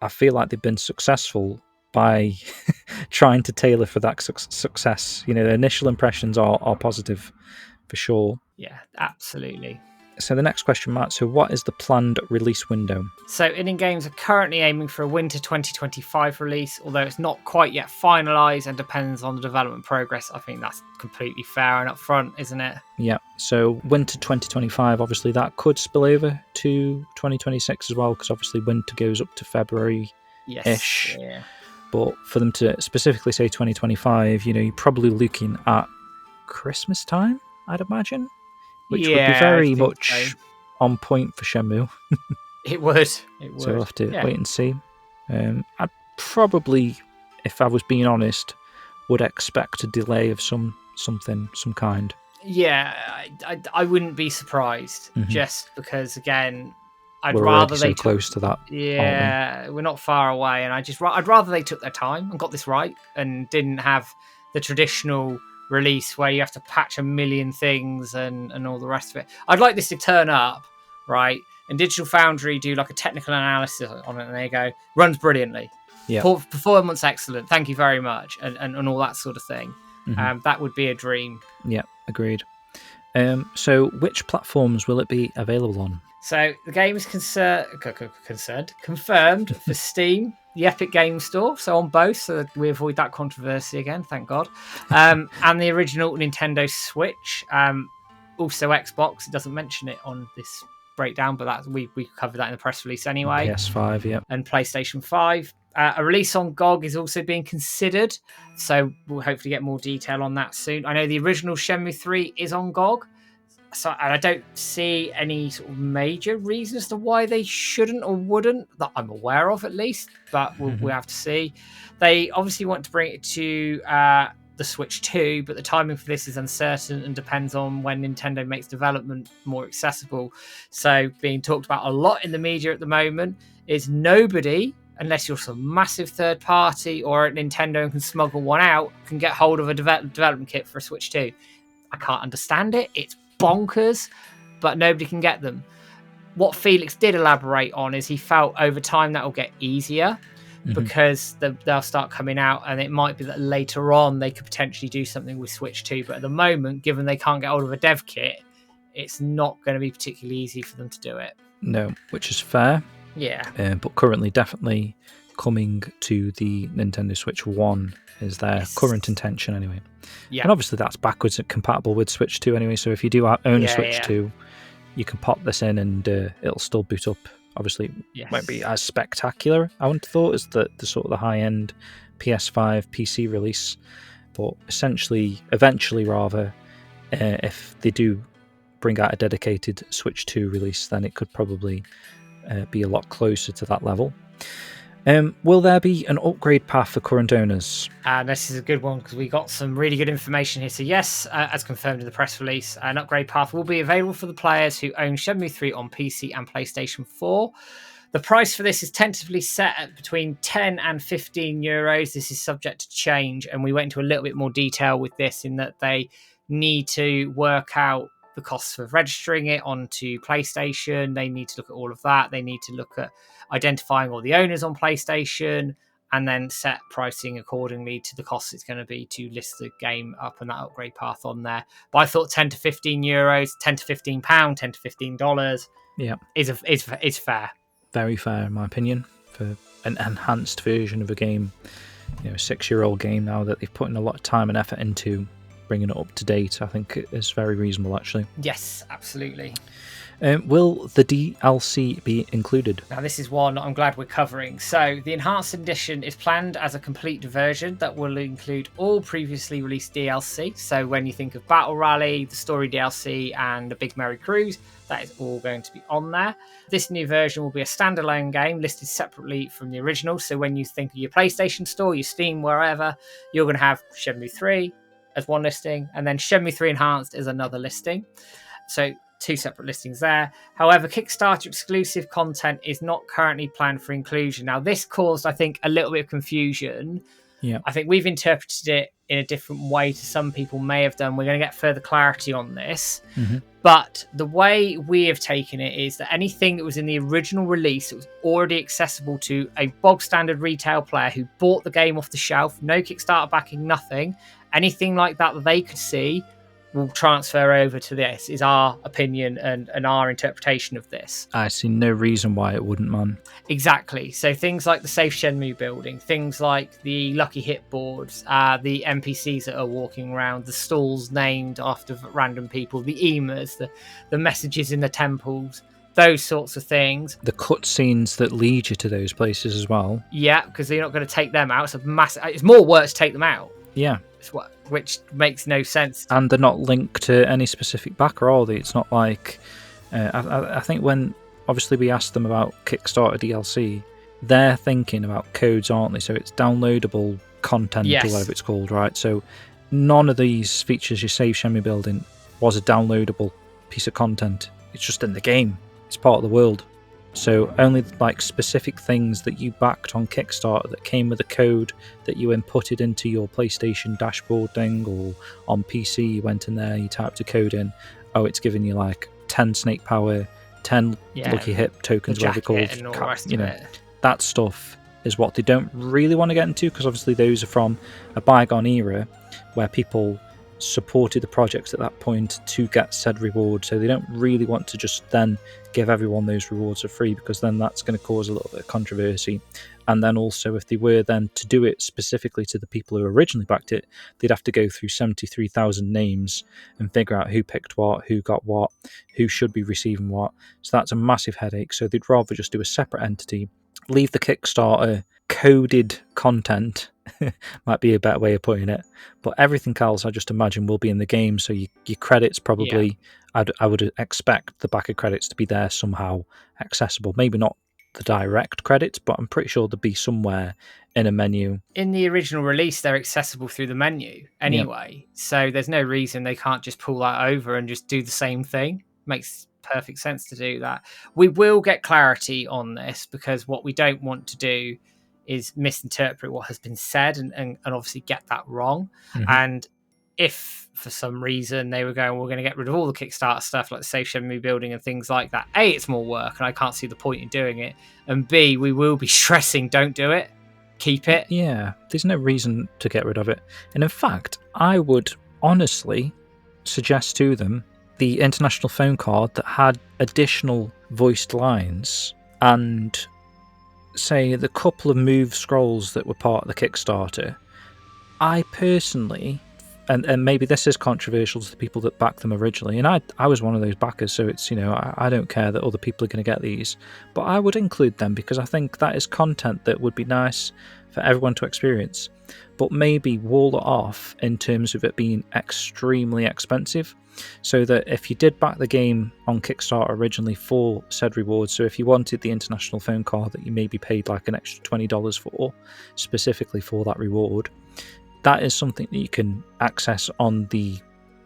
I feel like they've been successful by trying to tailor for that success. You know, the initial impressions are positive for sure. Yeah, absolutely. So the next question, Matt, so what is the planned release window? So ININ Games are currently aiming for a winter 2025 release, although it's not quite yet finalised and depends on the development progress. I think that's completely fair and upfront, isn't it? Yeah, so winter 2025, obviously that could spill over to 2026 as well, because obviously winter goes up to February-ish. Yes, yeah. But for them to specifically say 2025, you know, you're probably looking at Christmas time, I'd imagine. Which would be very much on point for Shenmue. It would. So we'll have to wait and see. I'd probably, if I was being honest, would expect a delay of some kind. Yeah, I wouldn't be surprised, just because, again, I'd we're rather already they so close to that. Yeah, we're not far away, and I'd rather they took their time and got this right, and didn't have the traditional release where you have to patch a million things and all the rest of it. I'd like this to turn up, right, and Digital Foundry do like a technical analysis on it, and they go, runs brilliantly, Yeah. performance excellent, thank you very much, and all that sort of thing. Mm-hmm. That would be a dream. Yeah, agreed. So which platforms will it be available on? So the game is confirmed for Steam, the Epic Games Store, so on both, so that we avoid that controversy again, thank God. And the original Nintendo Switch, also Xbox. It doesn't mention it on this breakdown, but that we covered that in the press release anyway. PS5, yeah. And PlayStation 5. A release on GOG is also being considered, so we'll hopefully get more detail on that soon. I know the original Shenmue 3 is on GOG, so and I don't see any sort of major reason as to why they shouldn't or wouldn't, that I'm aware of at least, but we'll have to see. They obviously want to bring it to the Switch 2, but the timing for this is uncertain and depends on when Nintendo makes development more accessible. So being talked about a lot in the media at the moment is nobody, unless you're some massive third party or at Nintendo and can smuggle one out, can get hold of a development kit for a Switch 2. I can't understand it. It's bonkers, but nobody can get them. What Felix did elaborate on is he felt over time that will get easier because they'll start coming out, and it might be that later on they could potentially do something with Switch 2, but at the moment, given they can't get hold of a dev kit, it's not going to be particularly easy for them to do it. No, which is fair. Yeah. But currently definitely coming to the Nintendo Switch 1 is their current intention anyway. Yeah. And obviously that's backwards and compatible with Switch 2 anyway, so if you do own a Switch 2, you can pop this in and it'll still boot up. Obviously, won't be as spectacular, I wouldn't have thought, as the sort of the high-end PS5 PC release. But eventually rather, if they do bring out a dedicated Switch 2 release, then it could probably be a lot closer to that level. Will there be an upgrade path for current owners? This is a good one because we got some really good information here. So yes, as confirmed in the press release, an upgrade path will be available for the players who own Shenmue 3 on PC and PlayStation 4. The price for this is tentatively set at between 10 and 15 euros. This is subject to change, and we went into a little bit more detail with this in that they need to work out the costs of registering it onto PlayStation. They need to look at all of that. They need to look at identifying all the owners on PlayStation and then set pricing accordingly to the costs it's going to be to list the game up and that upgrade path on there. But I thought 10 to 15 euros, 10 to 15 pound, 10 to 15 dollars is fair. Very fair in my opinion for an enhanced version of a game, a 6-year-old game now that they've put in a lot of time and effort into bringing it up to date. I think it is very reasonable actually. Yes, absolutely. Will the DLC be included? Now, this is one I'm glad we're covering. So, the Enhanced Edition is planned as a complete version that will include all previously released DLC. So, when you think of Battle Rally, the Story DLC, and the Big Merry Cruise, that is all going to be on there. This new version will be a standalone game listed separately from the original. So, when you think of your PlayStation Store, your Steam, wherever, you're going to have Shenmue 3 as one listing, and then Shenmue 3 Enhanced is another listing. So, 2 separate listings there. However, Kickstarter exclusive content is not currently planned for inclusion. Now, this caused, I think, a little bit of confusion. Yeah. I think we've interpreted it in a different way to some people may have done. We're going to get further clarity on this. But the way we have taken it is that anything that was in the original release that was already accessible to a bog standard retail player who bought the game off the shelf, no Kickstarter backing, nothing, anything like that they could see will transfer over to this, is our opinion and our interpretation of this. I see no reason why it wouldn't, man. Exactly. So things like the Safe Shenmue building, things like the Lucky Hit boards, the NPCs that are walking around, the stalls named after random people, the emas, the messages in the temples, those sorts of things. The cutscenes that lead you to those places as well. Yeah, because you're not going to take them out. It's more work to take them out. Yeah. Which makes no sense. And they're not linked to any specific backer, are they? It's not like... I think when, obviously, we asked them about Kickstarter DLC, they're thinking about codes, aren't they? So it's downloadable content, or whatever it's called, right? So none of these features, your Save Shenmue building, was a downloadable piece of content. It's just in the game. It's part of the world. So only like specific things that you backed on Kickstarter that came with a code that you inputted into your PlayStation dashboard thing, or on PC you went in there, you typed a code in. Oh, it's giving you like 10 snake power, 10 lucky hit tokens, whatever they're called. And all the rest of it. That stuff is what they don't really want to get into, because obviously those are from a bygone era where people supported the projects at that point to get said reward, so they don't really want to just then give everyone those rewards for free, because then that's going to cause a little bit of controversy. And then also, if they were then to do it specifically to the people who originally backed it, they'd have to go through 73,000 names and figure out who picked what, who got what, who should be receiving what. So that's a massive headache. So they'd rather just do a separate entity, leave the Kickstarter coded content might be a better way of putting it, but everything else I just imagine will be in the game. So your credits probably, I would expect the backer credits to be there somehow accessible. Maybe not the direct credits, but I'm pretty sure they'll be somewhere in a menu. In the original release, they're accessible through the menu anyway, so there's no reason they can't just pull that over and just do the same thing. Makes perfect sense to do that. We will get clarity on this, because what we don't want to do is misinterpret what has been said and obviously get that wrong. And if for some reason they were going, we're going to get rid of all the Kickstarter stuff like the Safe Shenmue building and things like that, A, it's more work and I can't see the point in doing it, and B, we will be stressing, don't do it, keep it. Yeah, there's no reason to get rid of it. And in fact, I would honestly suggest to them the international phone card that had additional voiced lines, and say the couple of move scrolls that were part of the Kickstarter. I personally, and maybe this is controversial to the people that backed them originally, and I was one of those backers, so it's, I don't care that other people are going to get these, but I would include them because I think that is content that would be nice for everyone to experience, but maybe wall it off in terms of it being extremely expensive, so that if you did back the game on Kickstarter originally for said rewards, so if you wanted the international phone card that you maybe paid like an extra $20 for, specifically for that reward, that is something that you can access on the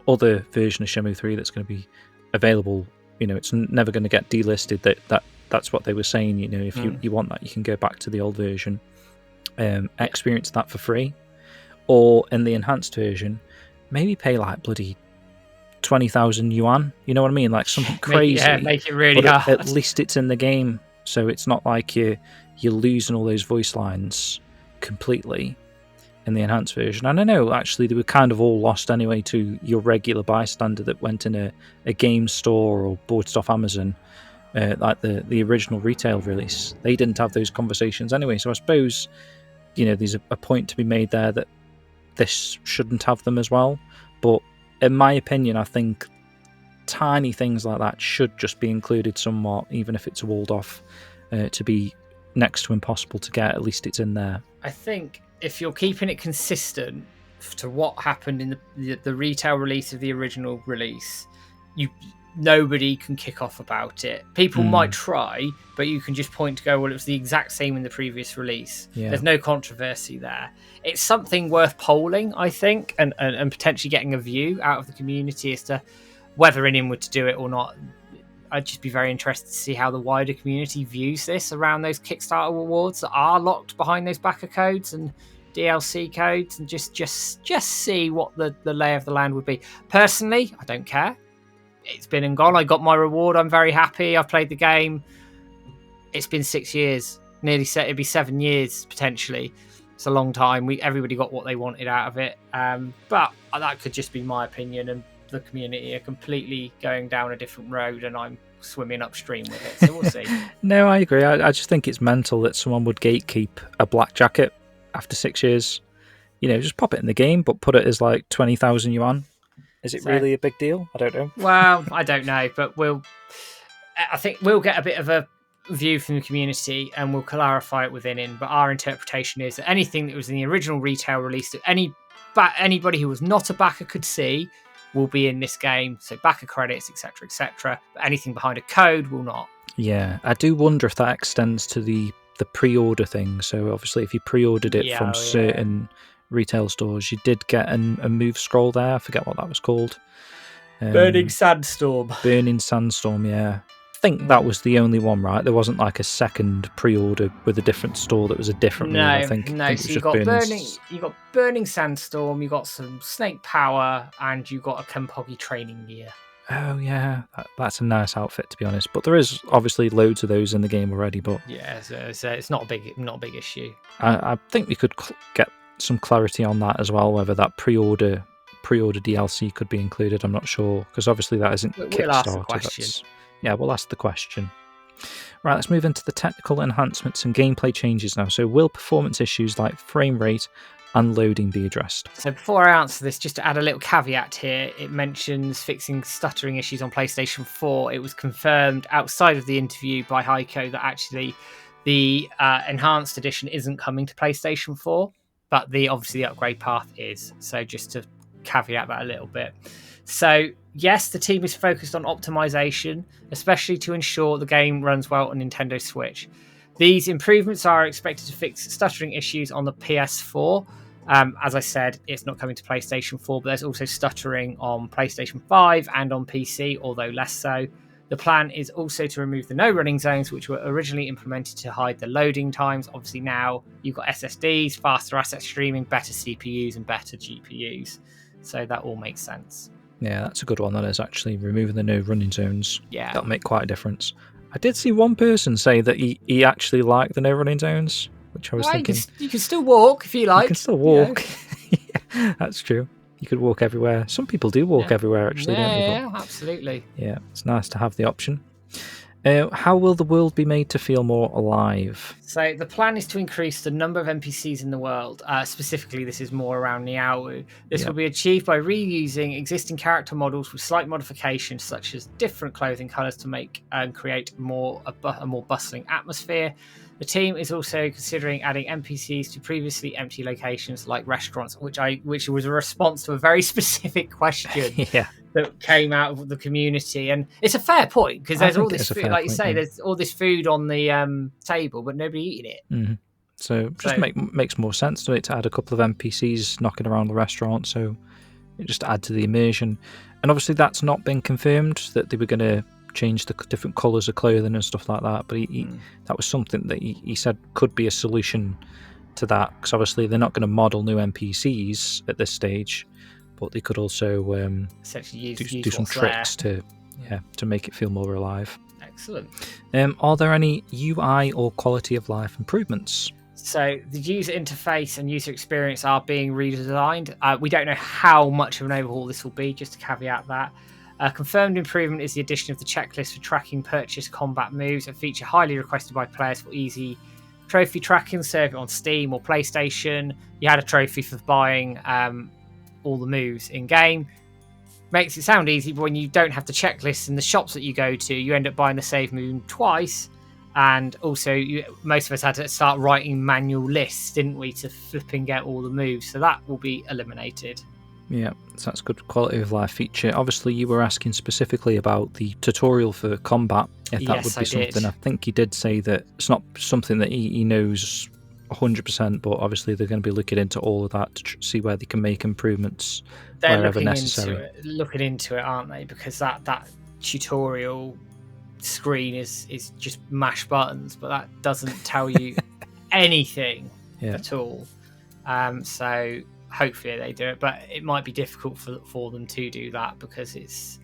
other version of Shenmue 3 that's going to be available. It's never going to get delisted. That's what they were saying. If you want that, you can go back to the old version, experience that for free, or in the enhanced version, maybe pay like bloody 20,000 yuan. You know what I mean? Like something crazy. Make it really hard. At least it's in the game, so it's not like you're losing all those voice lines completely in the enhanced version. And I know actually they were kind of all lost anyway to your regular bystander that went in a game store or bought it off Amazon, like the original retail release. They didn't have those conversations anyway, so I suppose there's a point to be made there that this shouldn't have them as well. But in my opinion, I think tiny things like that should just be included somewhat, even if it's walled off to be next to impossible to get. At least it's in there. I think if you're keeping it consistent to what happened in the retail release of the original release, nobody can kick off about it. People might try, but you can just point to go, well, it was the exact same in the previous release. There's no controversy there. It's something worth polling, I think, and potentially getting a view out of the community as to whether ININ were to do it or not. I'd just be very interested to see how the wider community views this around those Kickstarter rewards that are locked behind those backer codes and DLC codes, and just see what the lay of the land would be. Personally, I don't care. It's been and gone. I got my reward. I'm very happy. I've played the game. It's been 6 years. It'd be 7 years potentially. It's a long time. Everybody got what they wanted out of it. But that could just be my opinion, and the community are completely going down a different road, and I'm swimming upstream with it. So we'll see. No, I agree. I just think it's mental that someone would gatekeep a black jacket after 6 years. Just pop it in the game, but put it as like 20,000 yuan. Is it really a big deal? I don't know. Well, I don't know, but I think we'll get a bit of a view from the community and we'll clarify it within ININ. But our interpretation is that anything that was in the original retail release that anybody who was not a backer could see will be in this game. So backer credits, etc., etc. But anything behind a code will not. Yeah, I do wonder if that extends to the pre-order thing. So obviously, if you pre-ordered it from certain retail stores, you did get a move scroll there. I forget what that was called. Burning Sandstorm. Burning Sandstorm, yeah. think that was the only one, right? There wasn't like a second pre-order with a different store that was a different move. I think No. it was So just burning. you got Burning Sandstorm, you got some Snake Power, and you got a Kenpogi training gear. Oh yeah, that's a nice outfit, to be honest. But there is obviously loads of those in the game already. But yeah, so it's not a big issue. I think we could get some clarity on that as well, whether that pre-order DLC could be included. I'm not sure, because obviously that isn't We'll Kickstarter. ask the question. Yeah, we'll ask the question. Right, let's move into the technical enhancements and gameplay changes now. So will performance issues like frame rate and loading be addressed? So before I answer this, just to add a little caveat here, it mentions fixing stuttering issues on PlayStation 4. It was confirmed outside of the interview by Heiko that actually the enhanced edition isn't coming to PlayStation 4, but obviously the upgrade path is. So just to caveat that a little bit. So yes, the team is focused on optimization, especially to ensure the game runs well on Nintendo Switch. These improvements are expected to fix stuttering issues on the PS4. As I said, it's not coming to PlayStation 4, but there's also stuttering on PlayStation 5 and on PC, although less so. The plan is also to remove the no running zones, which were originally implemented to hide the loading times. Obviously now you've got SSDs, faster asset streaming, better CPUs and better GPUs. So that all makes sense. Yeah, that's a good one. That is actually removing the no running zones. Yeah. That'll make quite a difference. I did see one person say that he actually liked the no running zones, which I was thinking... You can still walk if you like. You can still walk. Yeah, that's true. You could walk everywhere. Some people do walk everywhere, actually, don't they? Yeah, absolutely. Yeah, it's nice to have the option. How will the world be made to feel more alive? So the plan is to increase the number of NPCs in the world. Specifically, this is more around Niaowu. This will be achieved by reusing existing character models with slight modifications, such as different clothing colours to make and create a more bustling atmosphere. The team is also considering adding NPCs to previously empty locations like restaurants, which was a response to a very specific question that came out of the community. And it's a fair point, because there's all this food, like you say, there's all this food on the table, but nobody eating it. Mm-hmm. So just makes more sense to it to add a couple of NPCs knocking around the restaurant, so it just add to the immersion. And obviously that's not been confirmed, that they were going to change the different colours of clothing and stuff like that, but that was something that he said could be a solution to that, because obviously they're not going to model new NPCs at this stage, but they could also do some tricks to make it feel more alive. Excellent. Are there any UI or quality of life improvements? So the user interface and user experience are being redesigned. We don't know how much of an overhaul this will be, just to caveat that. A confirmed improvement is the addition of the checklist for tracking purchase combat moves, a feature highly requested by players for easy trophy tracking, serve it on Steam or PlayStation. You had a trophy for buying all the moves in game. Makes it sound easy, but when you don't have the checklist in the shops that you go to, you end up buying the save move twice. And also, most of us had to start writing manual lists, didn't we, to flip and get all the moves. So that will be eliminated. Yeah, so that's a good quality of life feature. Obviously, you were asking specifically about the tutorial for combat, if that would be something. I think he did say that it's not something that he knows 100%, but obviously they're going to be looking into all of that to see where they can make improvements wherever necessary. Looking into it, aren't they? Because that tutorial screen is just mash buttons, but that doesn't tell you anything at all. So hopefully they do it, but it might be difficult for them to do that, because it's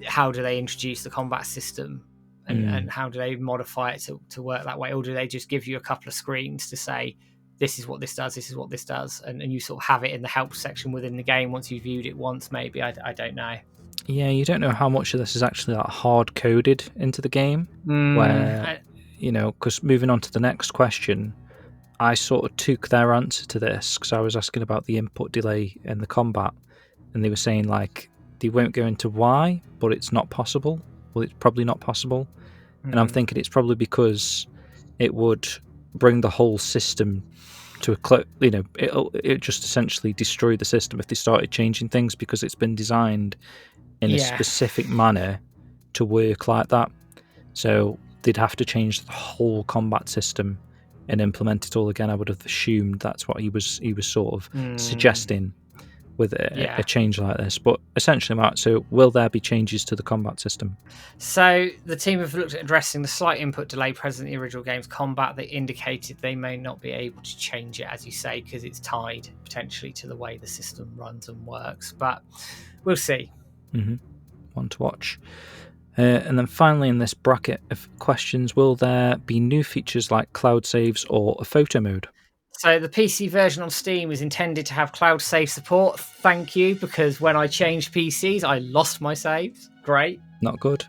how do they introduce the combat system and how do they modify it to work that way, or do they just give you a couple of screens to say this is what this does, this is what this does, and you sort of have it in the help section within the game once you've viewed it once, maybe. I don't know. Yeah, you don't know how much of this is actually like hard coded into the game, where because moving on to the next question, I sort of took their answer to this, because I was asking about the input delay in the combat, and they were saying like they won't go into why, but it's not possible. Well, it's probably not possible, and I'm thinking it's probably because it would bring the whole system to a close. It just essentially destroy the system if they started changing things, because it's been designed in a specific manner to work like that. So they'd have to change the whole combat system and implement it all again. I would have assumed that's what he was sort of suggesting. with a change like this. But essentially, Mark, so will there be changes to the combat system? So the team have looked at addressing the slight input delay present in the original game's combat. They indicated they may not be able to change it, as you say, because it's tied potentially to the way the system runs and works. But we'll see. One to watch. And then finally in this bracket of questions, will there be new features like cloud saves or a photo mode? So the PC version on Steam is intended to have cloud save support. Thank you, because when I changed PCs, I lost my saves. Great. Not good.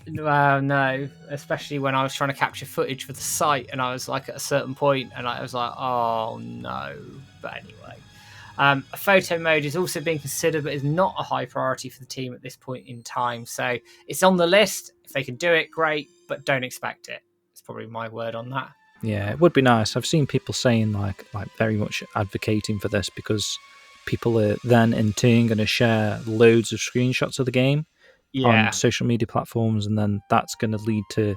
No, especially when I was trying to capture footage for the site, and I was like at a certain point, and I was like, oh no. But anyway, a photo mode is also being considered, but is not a high priority for the team at this point in time. So it's on the list. If they can do it, great, but don't expect it. It's probably my word on that. Yeah, it would be nice. I've seen people saying like very much advocating for this because people are then in turn going to share loads of screenshots of the game on social media platforms, and then that's going to lead to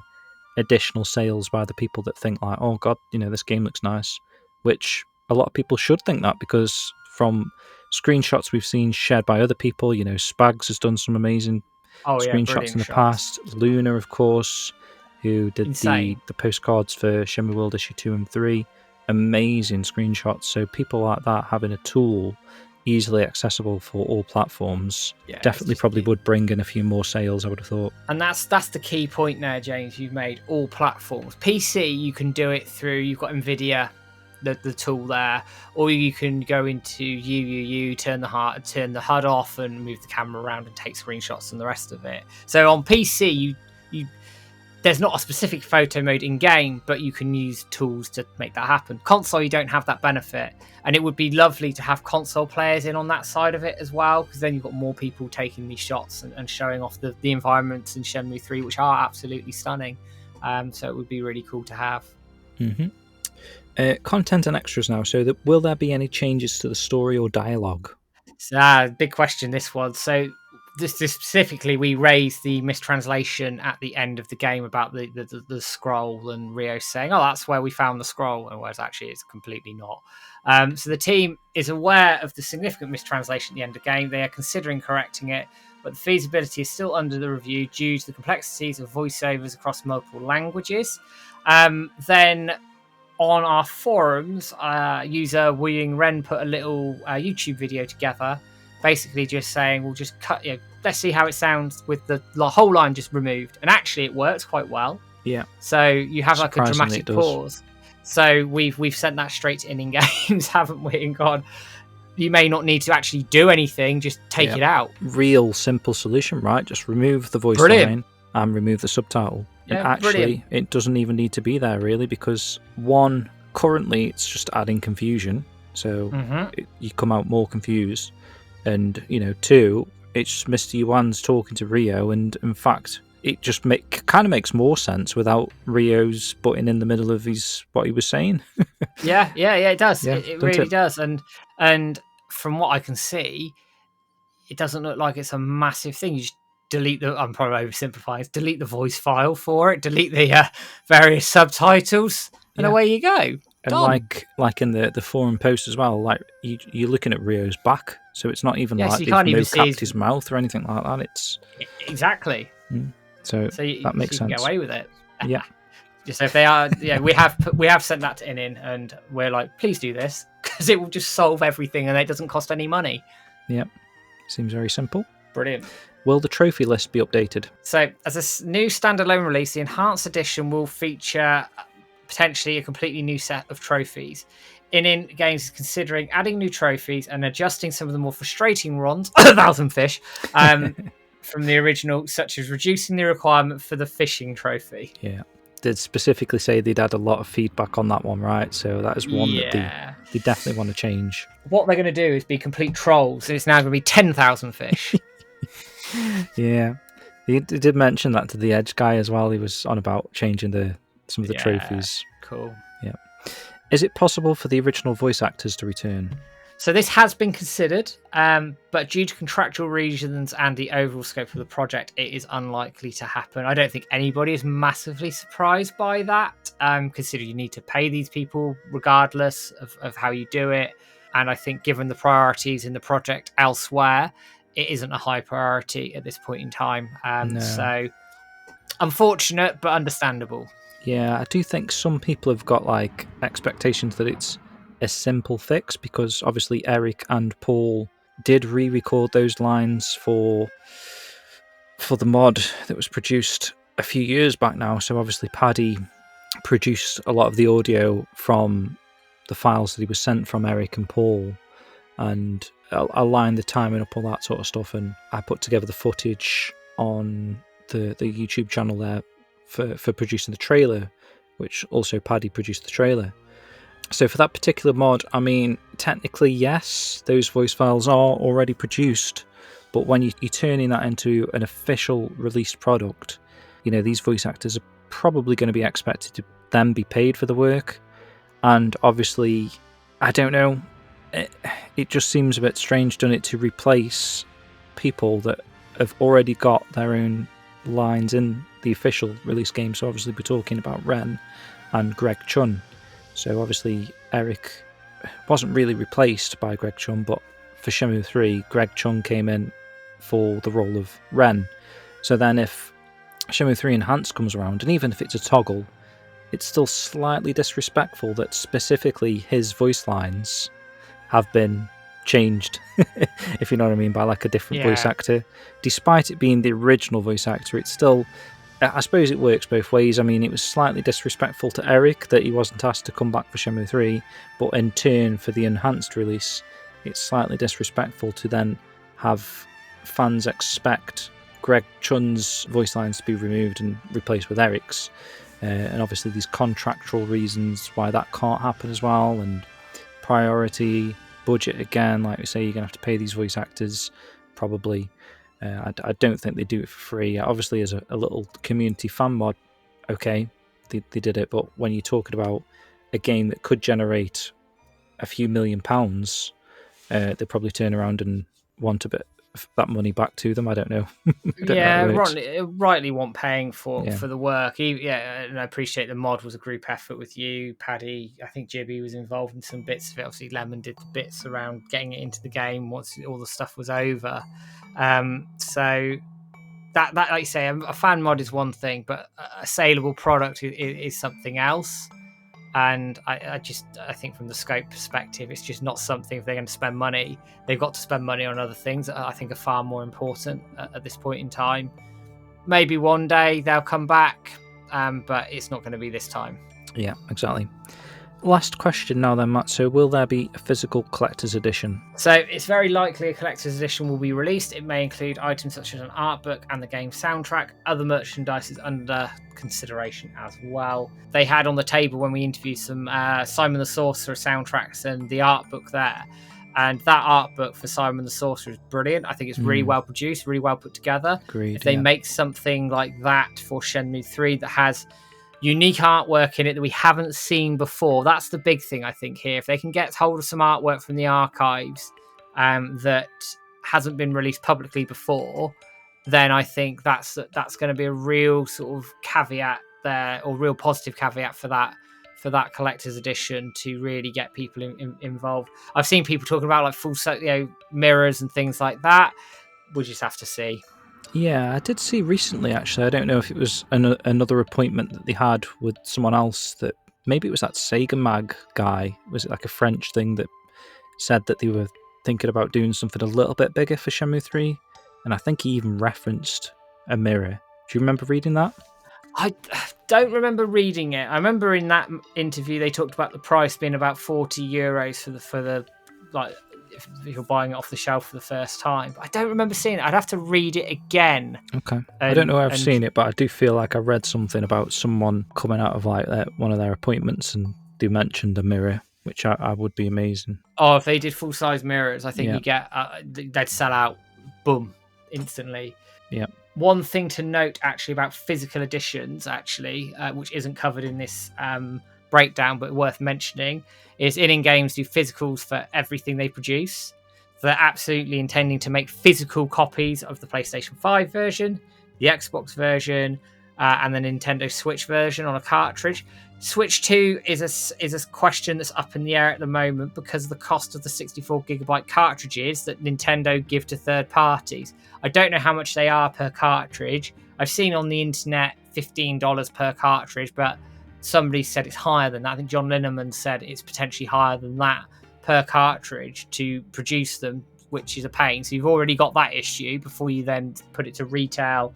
additional sales by the people that think like, oh god, this game looks nice, which a lot of people should think that, because from screenshots we've seen shared by other people, Spags has done some amazing screenshots in the past. Luna, of course, who did the postcards for Shenmue World Issue 2 and 3. Amazing screenshots. So people like that having a tool easily accessible for all platforms definitely probably would bring in a few more sales, I would have thought. And that's the key point there, James, you've made. All platforms. PC, you can do it through, you've got NVIDIA, the tool there, or you can go into UUU, turn the HUD off and move the camera around and take screenshots and the rest of it. So on PC, you there's not a specific photo mode in game, but you can use tools to make that happen. Console, you don't have that benefit, and it would be lovely to have console players in on that side of it as well, because then you've got more people taking these shots and showing off the environments in Shenmue 3, which are absolutely stunning. So it would be really cool to have. Content and extras now. So will there be any changes to the story or dialogue? Big question, this one. So this specifically, we raised the mistranslation at the end of the game about the scroll, and Rio saying, oh, that's where we found the scroll, and whereas actually it's completely not. So the team is aware of the significant mistranslation at the end of the game. They are considering correcting it, but the feasibility is still under the review due to the complexities of voiceovers across multiple languages. Then on our forums, user Wuying Ren put a little YouTube video together, basically just saying, we'll just cut, let's see how it sounds with the whole line just removed. And actually it works quite well. Yeah. So you have like a dramatic pause. So we've sent that straight to ININ Games, haven't we? And gone, you may not need to actually do anything, just take it out. Real simple solution, right? Just remove the voice line and remove the subtitle. And actually, it doesn't even need to be there, really, because one, currently it's just adding confusion. So you come out more confused. And, two, it's just Mr. Yuan's talking to Rio, and in fact, it just kind of makes more sense without Rio's butting in the middle of what he was saying. Yeah, it does. Yeah, it really does. And from what I can see, it doesn't look like it's a massive thing. You just delete I'm probably oversimplifying, delete the voice file for it, delete the various subtitles, and away you go. And like in the forum post as well, like you're looking at Rio's back, so it's not even like they've no-capped his mouth or anything like that. It's exactly. So that makes sense. You can get away with it. Yeah. Just if they are, we have sent that to ININ, and we're like, please do this, because it will just solve everything, and it doesn't cost any money. Yep. Seems very simple. Brilliant. Will the trophy list be updated? So, as a new standalone release, the Enhanced Edition will feature potentially a completely new set of trophies. ININ Games is considering adding new trophies and adjusting some of the more frustrating ones, Thousand Fish, from the original, such as reducing the requirement for the fishing trophy. Yeah. Did specifically say they'd had a lot of feedback on that one, right? So that is one that they definitely want to change. What they're going to do is be complete trolls, and it's now going to be 10,000 fish. Yeah. He did mention that to the Edge guy as well. He was on about changing some of the trophies. Cool. Yeah. Is it possible for the original voice actors to return? So this has been considered, but due to contractual reasons and the overall scope of the project, it is unlikely to happen. I don't think anybody is massively surprised by that, considering you need to pay these people regardless of how you do it. And I think given the priorities in the project elsewhere, it isn't a high priority at this point in time. No. So unfortunate, but understandable. Yeah, I do think some people have got like expectations that it's a simple fix, because obviously Eric and Paul did re-record those lines for the mod that was produced a few years back now. So obviously Paddy produced a lot of the audio from the files that he was sent from Eric and Paul, and aligned the timing up, all that sort of stuff. And I put together the footage on the YouTube channel there for producing the trailer, which also Paddy produced the trailer. So for that particular mod, I mean, technically, yes, those voice files are already produced, but when you're turning that into an official released product, you know, these voice actors are probably going to be expected to then be paid for the work. And obviously, I don't know, it just seems a bit strange, doesn't it, to replace people that have already got their own lines in the official release game. So obviously we're talking about Ren and Greg Chun. So obviously Eric wasn't really replaced by Greg Chun, but for Shenmue 3, Greg Chun came in for the role of Ren. So then if Shenmue 3 Enhanced comes around, and even if it's a toggle, it's still slightly disrespectful that specifically his voice lines have been changed, if you know what I mean, by like a different voice actor. Despite it being the original voice actor, it's still, I suppose it works both ways. I mean, it was slightly disrespectful to Eric that he wasn't asked to come back for Shenmue 3, but in turn for the enhanced release, it's slightly disrespectful to then have fans expect Greg Chun's voice lines to be removed and replaced with Eric's. And obviously these contractual reasons why that can't happen as well, and priority, budget again, like we say, you're going to have to pay these voice actors, probably. I don't think they do it for free. Obviously, as a little community fan mod, okay, they did it, but when you're talking about a game that could generate a few £1 million, they probably turn around and want a bit of that money back to them. I don't know. Rightly want paying for the work. And I appreciate the mod was a group effort with you, Paddy. I think Jibby was involved in some bits of it. Obviously, Lemon did the bits around getting it into the game once all the stuff was over. So that like you say, a fan mod is one thing, but a saleable product is something else. And I think from the scope perspective, it's just not something, if they're going to spend money, they've got to spend money on other things that I think are far more important at this point in time. Maybe one day they'll come back, but it's not going to be this time. Yeah, exactly. Last question now then, Matt. So will there be a physical collector's edition? So it's very likely a collector's edition will be released. It may include items such as an art book and the game's soundtrack. Other merchandise is under consideration as well. They had on the table when we interviewed some Simon the Sorcerer soundtracks and the art book there. And that art book for Simon the Sorcerer is brilliant. I think it's really well produced, really well put together. Agreed, if they make something like that for Shenmue 3 that has unique artwork in it that we haven't seen before, that's the big thing, I think, here. If they can get hold of some artwork from the archives that hasn't been released publicly before, then I think that's going to be a real sort of caveat there, or real positive caveat for that collector's edition to really get people involved. I've seen people talking about like full set, mirrors and things like that. We'll just have to see. Yeah, I did see recently, actually. I don't know if it was another appointment that they had with someone else, that maybe it was that Sega Mag guy. Was it like a French thing that said that they were thinking about doing something a little bit bigger for Shenmue 3? And I think he even referenced a mirror. Do you remember reading that? I don't remember reading it. I remember in that interview they talked about the price being about €40 for the like, if you're buying it off the shelf for the first time. But I don't remember seeing it. I'd have to read it again. Okay. I don't know where I've seen it, but I do feel like I read something about someone coming out of like one of their appointments and they mentioned a mirror, which I would be amazing. Oh, if they did full-size mirrors, I think you get they'd sell out, boom, instantly. Yeah. One thing to note actually about physical editions, which isn't covered in this breakdown but worth mentioning, is ININ Games do physicals for everything they produce. They're absolutely intending to make physical copies of the PlayStation 5 version, the Xbox version, and the Nintendo Switch version on a cartridge. Switch 2 is a question that's up in the air at the moment because of the cost of the 64GB cartridges that Nintendo give to third parties. I don't know how much they are per cartridge. I've seen on the internet $15 per cartridge, but somebody said it's higher than that. I think John Lineman said it's potentially higher than that per cartridge to produce them, which is a pain. So you've already got that issue before you then put it to retail,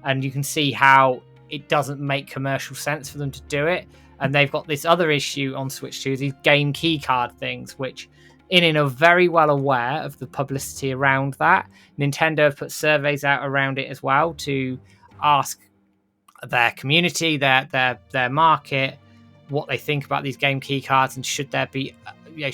and you can see how it doesn't make commercial sense for them to do it. And they've got this other issue on Switch 2, these game keycard things, which ININ are very well aware of the publicity around that. Nintendo have put surveys out around it as well to ask their community, their market, what they think about these game keycards, and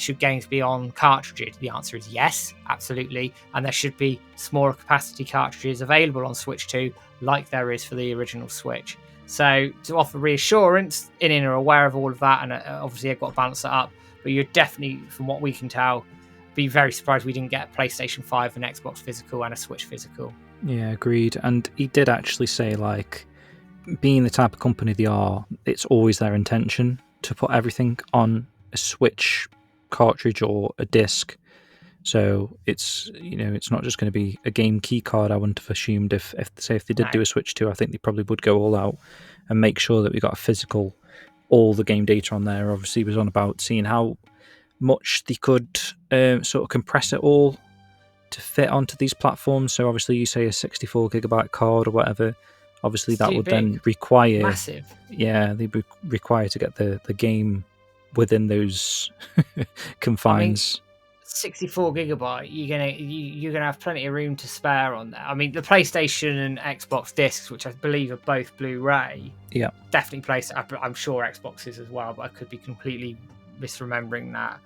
should games be on cartridges? The answer is yes, absolutely. And there should be smaller capacity cartridges available on Switch 2, like there is for the original Switch. So to offer reassurance, ININ are aware of all of that, and obviously they've got to balance it up. But you're definitely, from what we can tell, be very surprised we didn't get a PlayStation 5, an Xbox physical, and a Switch physical. Yeah, agreed. And he did actually say, like, being the type of company they are, it's always their intention to put everything on a Switch cartridge or a disc. So it's not just going to be a game key card. I wouldn't have assumed if they did do a Switch 2, I think they probably would go all out and make sure that we got a physical, all the game data on there. Obviously, he was on about seeing how much they could sort of compress it all to fit onto these platforms. So obviously, you say a 64GB card or whatever. Obviously, that would then require massive. Yeah, they'd be required to get the game within those confines. 64GB, you're gonna have plenty of room to spare on there. I mean, the PlayStation and Xbox discs, which I believe are both Blu-ray, definitely place. I'm sure Xboxes as well, but I could be completely misremembering that.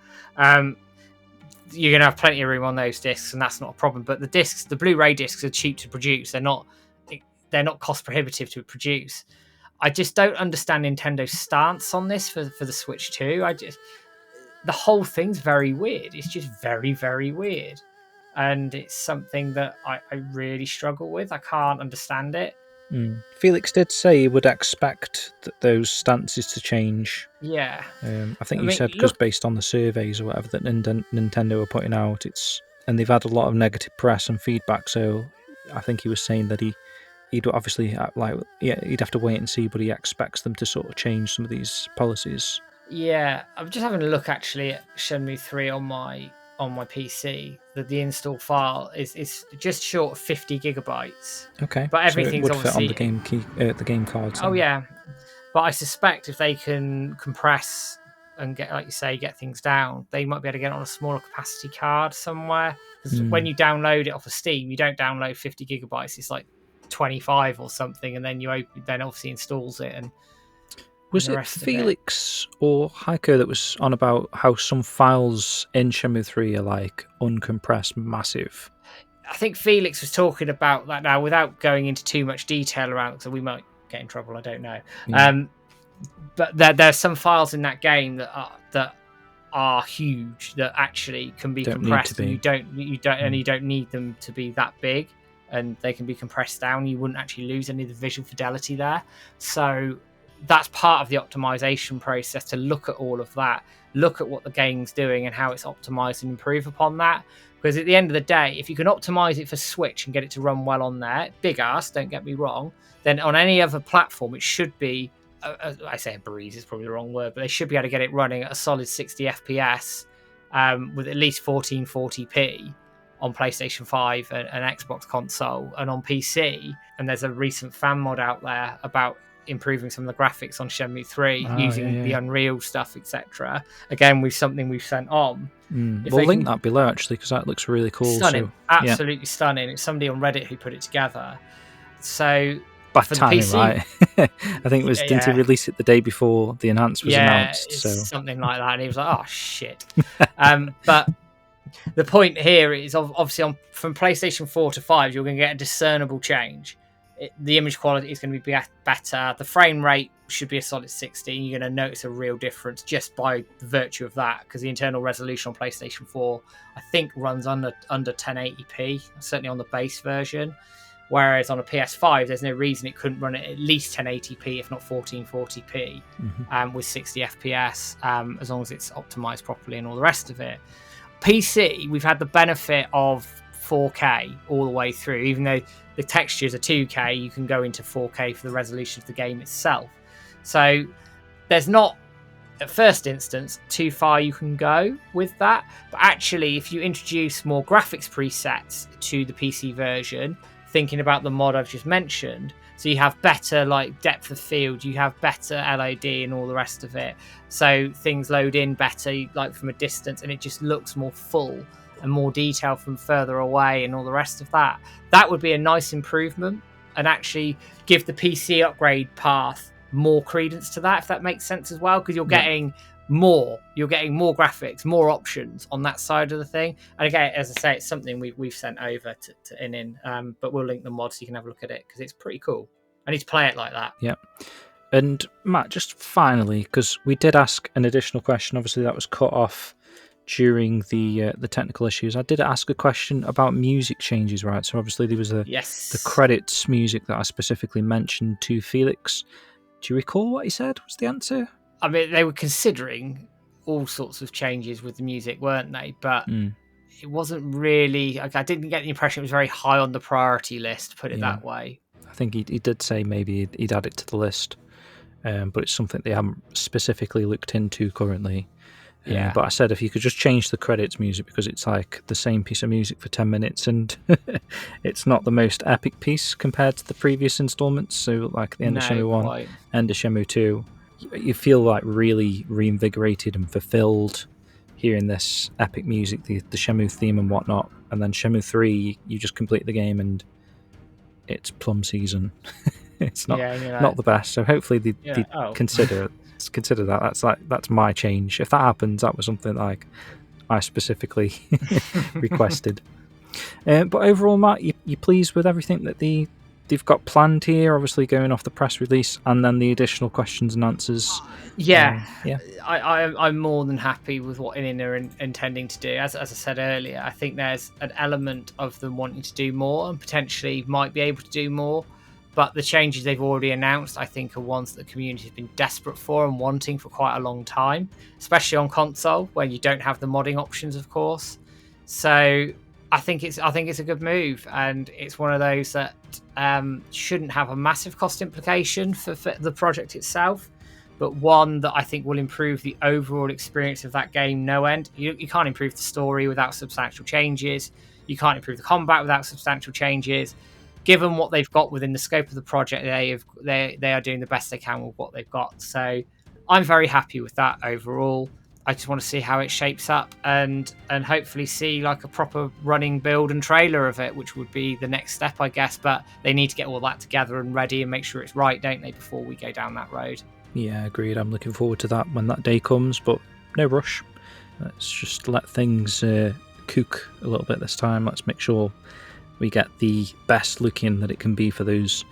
You're gonna have plenty of room on those discs, and that's not a problem. But the Blu-ray discs are cheap to produce. They're not cost prohibitive to produce. I just don't understand Nintendo's stance on this for the Switch 2. The whole thing's very weird. It's just very, very weird. And it's something that I really struggle with. I can't understand it. Felix did say he would expect those stances to change. Yeah. I think you said because based on the surveys or whatever that Nintendo are putting out, and they've had a lot of negative press and feedback. So I think he was saying that he'd obviously he'd have to wait and see, but he expects them to sort of change some of these policies. Yeah, I'm just having a look actually at Shenmue 3 on my PC. The install file is just short of 50GB. Okay, but everything's so it would obviously fit on the game cards. Oh yeah, but I suspect if they can compress and get, like you say, get things down, they might be able to get it on a smaller capacity card somewhere. Because when you download it off of Steam, you don't download 50GB. It's like 25 or something, and then then obviously installs it. And was it Felix or Heiko that was on about how some files in Shenmue 3 are like uncompressed massive? I think Felix was talking about that now without going into too much detail around it, so we might get in trouble, I don't know. Yeah. But there's some files in that game that are huge that actually can be compressed, and you don't need them to be that big, and they can be compressed down. You wouldn't actually lose any of the visual fidelity there. So that's part of the optimization process, to look at all of that, look at what the game's doing and how it's optimized and improve upon that. Because at the end of the day, if you can optimize it for Switch and get it to run well on there, big ass, don't get me wrong, then on any other platform, it should be, I say a breeze is probably the wrong word, but they should be able to get it running at a solid 60 FPS with at least 1440p on PlayStation 5 and Xbox console and on PC. And there's a recent fan mod out there about improving some of the graphics on Shenmue 3 using the Unreal stuff, etc. Again, with something we've sent on. We'll link that below actually, because that looks really cool. Stunning, absolutely stunning. It's somebody on Reddit who put it together. So bad timing, PC, right? I think it was didn't he release it the day before the enhancement was announced? So something like that, and he was like, "Oh shit!" But the point here is obviously from PlayStation 4 to 5, you're going to get a discernible change. The image quality is going to be better. The frame rate should be a solid 60. You're going to notice a real difference just by the virtue of that, because the internal resolution on PlayStation 4, I think, runs under 1080p, certainly on the base version. Whereas on a PS5, there's no reason it couldn't run at least 1080p, if not 1440p, with 60 FPS, as long as it's optimized properly and all the rest of it. PC, we've had the benefit of 4K all the way through. Even though the textures are 2K, you can go into 4K for the resolution of the game itself. So there's not, at first instance, too far you can go with that. But actually, if you introduce more graphics presets to the PC version, thinking about the mod I've just mentioned, so you have better like depth of field, you have better LOD and all the rest of it, so things load in better like from a distance, and it just looks more full and more detail from further away and all the rest of that. That would be a nice improvement and actually give the PC upgrade path more credence to that, if that makes sense as well, because you're getting more graphics, more options on that side of the thing. And again, as I say, it's something we've sent over to ININ, but we'll link the mod so you can have a look at it, because it's pretty cool. I need to play it like that. Yeah. And Matt, just finally, because we did ask an additional question, obviously that was cut off during the technical issues. I did ask a question about music changes, right? So obviously there was the credits music that I specifically mentioned to Felix. Do you recall what he said was the answer? I mean, they were considering all sorts of changes with the music, weren't they? But it wasn't really... I didn't get the impression it was very high on the priority list, put it that way. I think he did say maybe he'd add it to the list, but it's something they haven't specifically looked into currently. But I said if you could just change the credits music, because it's like the same piece of music for 10 minutes and it's not the most epic piece compared to the previous installments. So like the end of Shenmue 1, end of Shenmue 2, you feel like really reinvigorated and fulfilled hearing this epic music, the Shenmue theme and whatnot. And then Shenmue 3, you just complete the game and it's plum season. It's not not the best. So hopefully they consider that. That's my change. If that happens, that was something like I specifically requested. But overall, Matt, you pleased with everything that they've got planned here? Obviously, going off the press release and then the additional questions and answers. I'm more than happy with what ININ are intending to do. As I said earlier, I think there's an element of them wanting to do more and potentially might be able to do more. But the changes they've already announced, I think, are ones that the community has been desperate for and wanting for quite a long time, especially on console, where you don't have the modding options, of course. So I think it's a good move, and it's one of those that shouldn't have a massive cost implication for the project itself, but one that I think will improve the overall experience of that game no end. You can't improve the story without substantial changes. You can't improve the combat without substantial changes. Given what they've got within the scope of the project, they are doing the best they can with what they've got. So I'm very happy with that overall. I just want to see how it shapes up and hopefully see like a proper running build and trailer of it, which would be the next step, I guess. But they need to get all that together and ready and make sure it's right, don't they, before we go down that road. Yeah, agreed. I'm looking forward to that when that day comes, but no rush. Let's just let things cook a little bit this time. Let's make sure we get the best looking that it can be for those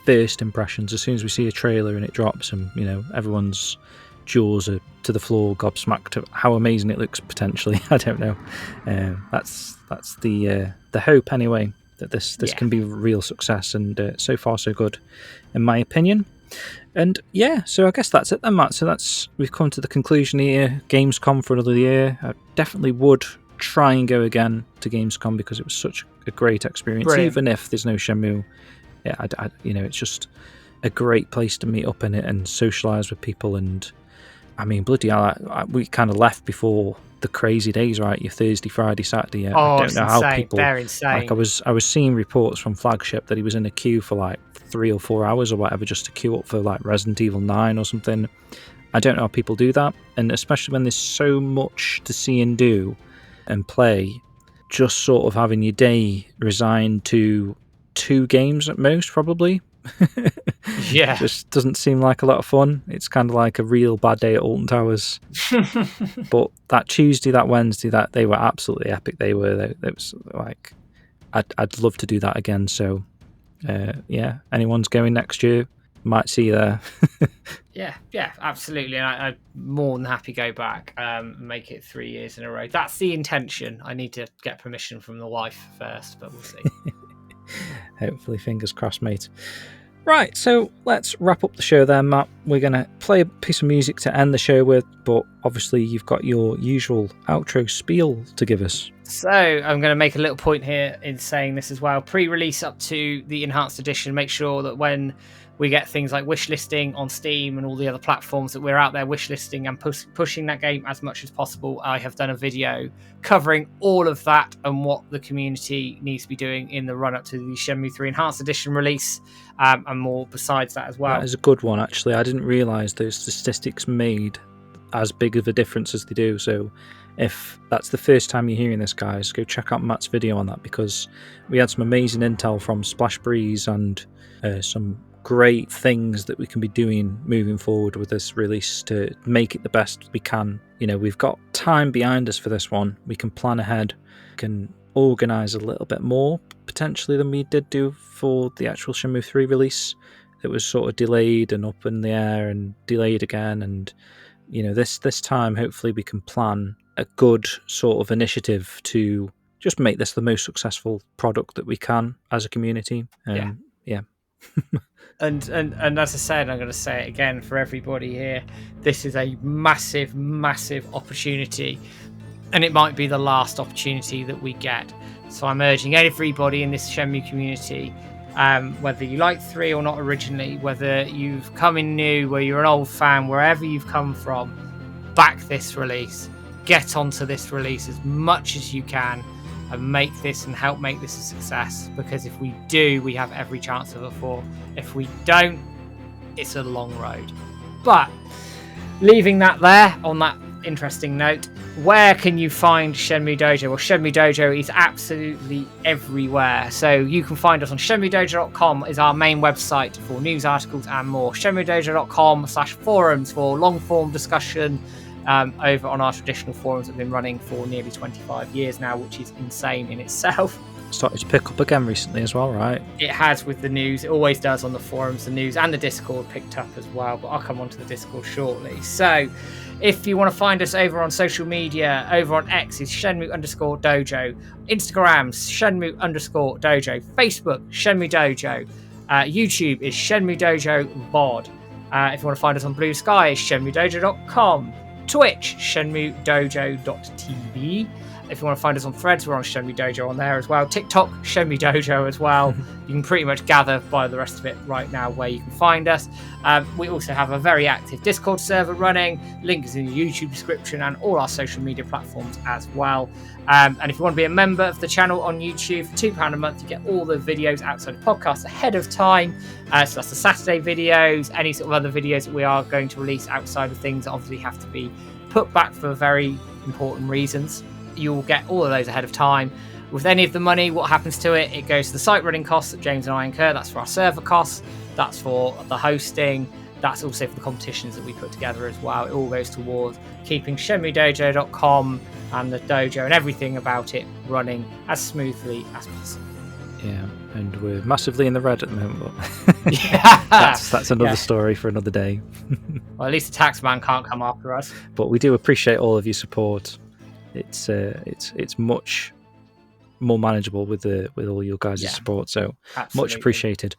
first impressions. As soon as we see a trailer and it drops and, everyone's jaws are to the floor, gobsmacked at how amazing it looks potentially. I don't know. That's the hope anyway, that this can be a real success, and so far so good in my opinion. And so I guess that's it then, Matt. So we've come to the conclusion here. Gamescom for another year. I definitely would try and go again to Gamescom because it was such a great experience. Brilliant. Even if there's no Shenmue, it's just a great place to meet up in it and socialise with people. And I mean, bloody hell, we kind of left before the crazy days, right? Your Thursday, Friday, Saturday. I don't know how people. They're insane. Like I was seeing reports from Flagship that he was in a queue for like 3 or 4 hours or whatever just to queue up for like Resident Evil 9 or something. I don't know how people do that, and especially when there's so much to see and do and play, just sort of having your day resigned to 2 games at most, probably. Yeah. Just doesn't seem like a lot of fun. It's kind of like a real bad day at Alton Towers. But that Tuesday, that Wednesday, that they were absolutely epic. They was like, I'd love to do that again. So, anyone's going next year, might see you there. Yeah, absolutely. And I'm more than happy to go back, make it 3 years in a row. That's the intention. I need to get permission from the wife first, but we'll see. Hopefully, fingers crossed, mate. Right, so let's wrap up the show there, Matt. We're going to play a piece of music to end the show with, but obviously you've got your usual outro spiel to give us. So I'm going to make a little point here in saying this as well. Pre-release up to the enhanced edition, make sure that when we get things like wishlisting on Steam and all the other platforms, that we're out there wishlisting and pushing that game as much as possible. I have done a video covering all of that and what the community needs to be doing in the run-up to the Shenmue 3 Enhanced Edition release, and more besides that as well. That is a good one, actually. I didn't realise those statistics made as big of a difference as they do. So if that's the first time you're hearing this, guys, go check out Matt's video on that, because we had some amazing intel from Splash Breeze and some great things that we can be doing moving forward with this release to make it the best we can. You know, we've got time behind us for this one. We can plan ahead, can organise a little bit more potentially than we did do for the actual Shenmue 3 release. It was sort of delayed and up in the air and delayed again, and you know, this time hopefully we can plan a good sort of initiative to just make this the most successful product that we can as a community. Yeah. And as I said, I'm going to say it again for everybody here, this is a massive, massive opportunity, and it might be the last opportunity that we get. So I'm urging everybody in this Shenmue community, whether you like 3 or not originally, whether you've come in new, whether you're an old fan, wherever you've come from, back this release. Get onto this release as much as you can and make this and help make this a success, because if we do, we have every chance of a 4. If we don't, it's a long road. But leaving that there on that interesting note, where can you find Shenmue Dojo? Well, Shenmue Dojo is absolutely everywhere. So you can find us on shenmuedojo.com is our main website for news articles and more. shenmuedojo.com/forums for long form discussion over on our traditional forums that have been running for nearly 25 years now, which is insane in itself. Started to pick up again recently as well, right? It has with the news. It always does on the forums. The news and the Discord picked up as well, but I'll come on to the Discord shortly. So if you want to find us over on social media, over on X is Shenmue_Dojo, Instagram's Shenmue_Dojo, Facebook, Shenmue Dojo, YouTube is Shenmue Dojo VOD. If you want to find us on Blue Sky, it's ShenmueDojo.com. Twitch, ShenmueDojo.tv. If you want to find us on Threads, we're on Shenmue Dojo on there as well. TikTok, Shenmue Dojo as well. You can pretty much gather by the rest of it right now where you can find us. We also have a very active Discord server running. Link is in the YouTube description and all our social media platforms as well. And if you want to be a member of the channel on YouTube, for £2 a month, you get all the videos outside the podcast ahead of time. So that's the Saturday videos, any sort of other videos that we are going to release outside of things that obviously have to be put back for very important reasons. You'll get all of those ahead of time. With any of the money, what happens to it? It goes to the site running costs that James and I incur. That's for our server costs. That's for the hosting. That's also for the competitions that we put together as well. It all goes towards keeping ShenmueDojo.com and the dojo and everything about it running as smoothly as possible. Yeah, and we're massively in the red at the moment. But Yeah, that's another story for another day. Well, at least the tax man can't come after us. But we do appreciate all of your support. It's much more manageable with all your guys' support, so Absolutely. Much appreciated.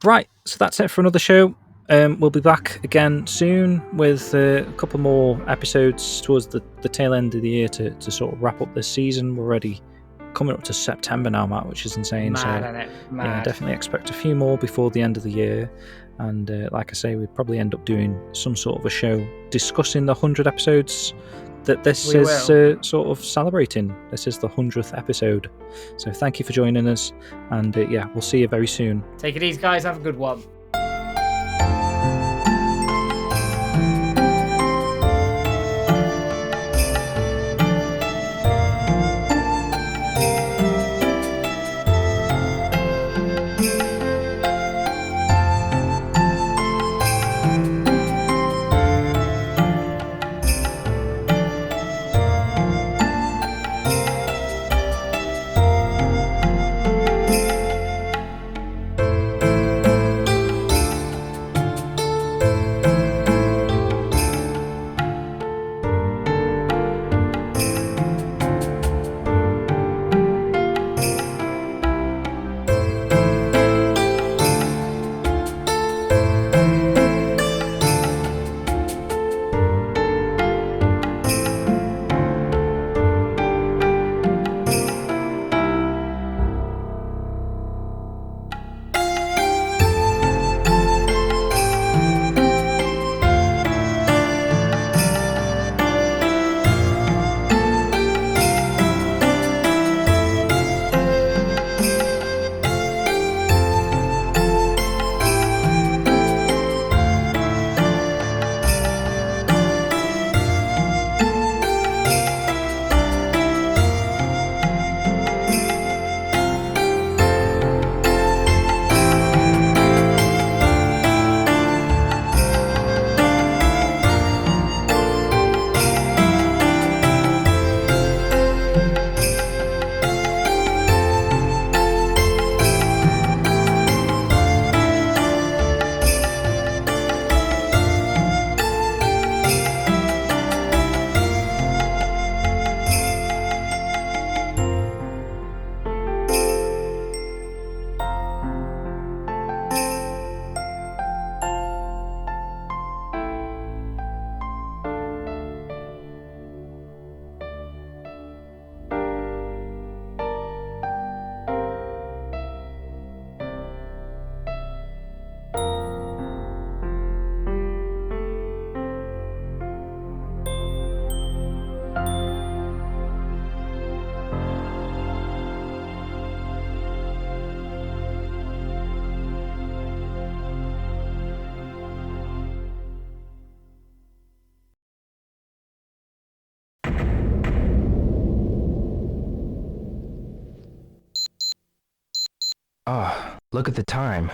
Right, so that's it for another show. We'll be back again soon with a couple more episodes towards the tail end of the year to sort of wrap up this season. We're already coming up to September now, Matt, which is insane. Mad, so isn't it? Mad. yeah, definitely expect a few more before the end of the year. And like I say, we'd probably end up doing some sort of a show discussing the 100 episodes that this is sort of celebrating. This is the 100th episode. So thank you for joining us. And we'll see you very soon. Take it easy, guys. Have a good one. Ah, look at the time.